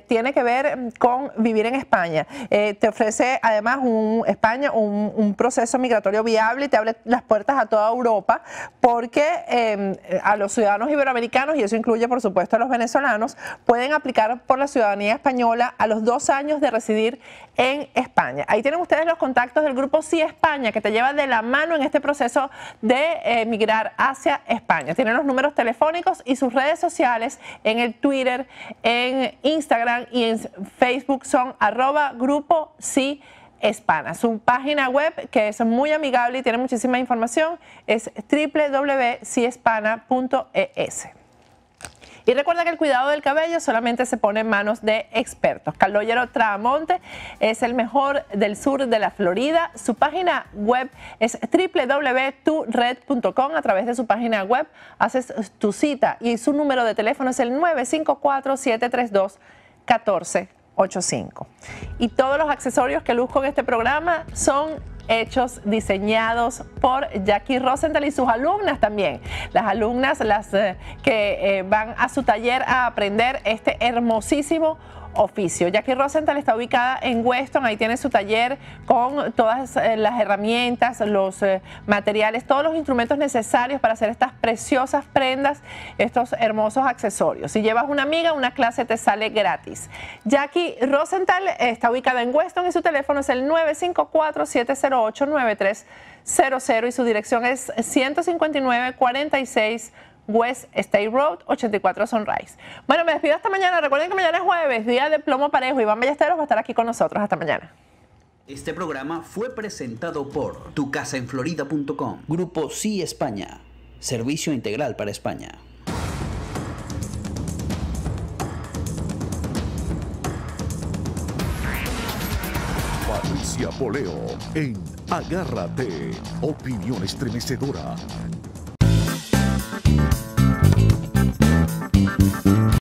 [SPEAKER 4] tiene que ver con vivir en España. Te ofrece además un proceso migratorio viable y te abre las puertas a toda Europa, porque a los ciudadanos iberoamericanos, y eso incluye por supuesto a los venezolanos, pueden aplicar por la ciudadanía española a los 2 años de residir en España. Ahí tienen ustedes los contactos del grupo Sí España, que te lleva de la mano en este proceso de emigrar hacia España. Tienen los números telefónicos y sus redes sociales en el Twitter, en Instagram y en Facebook son @grupo Sí Hispana. Su página web, que es muy amigable y tiene muchísima información, es www.sihispana.es. Y recuerda que el cuidado del cabello solamente se pone en manos de expertos. Calogero Tramonte es el mejor del sur de la Florida. Su página web es www.tured.com. A través de su página web haces tu cita y su número de teléfono es el 954-732-1485. Y todos los accesorios que luzco en este programa son hechos, diseñados por Jackie Rosenthal y sus alumnas también. Las alumnas que van a su taller a aprender este hermosísimo oficio. Jackie Rosenthal está ubicada en Weston, ahí tiene su taller con todas las herramientas, los materiales, todos los instrumentos necesarios para hacer estas preciosas prendas, estos hermosos accesorios. Si llevas una amiga, una clase te sale gratis. Jackie Rosenthal está ubicada en Weston y su teléfono es el 954-708-9300 y su dirección es 15946 West State Road, 84 Sunrise. Bueno, me despido hasta mañana. Recuerden que mañana es jueves, día de plomo parejo. Iván Ballesteros va a estar aquí con nosotros. Hasta mañana.
[SPEAKER 1] Este programa fue presentado por tucasaenflorida.com. Grupo Sí España. Servicio integral para España.
[SPEAKER 2] Patricia Poleo en Agárrate. Opinión estremecedora.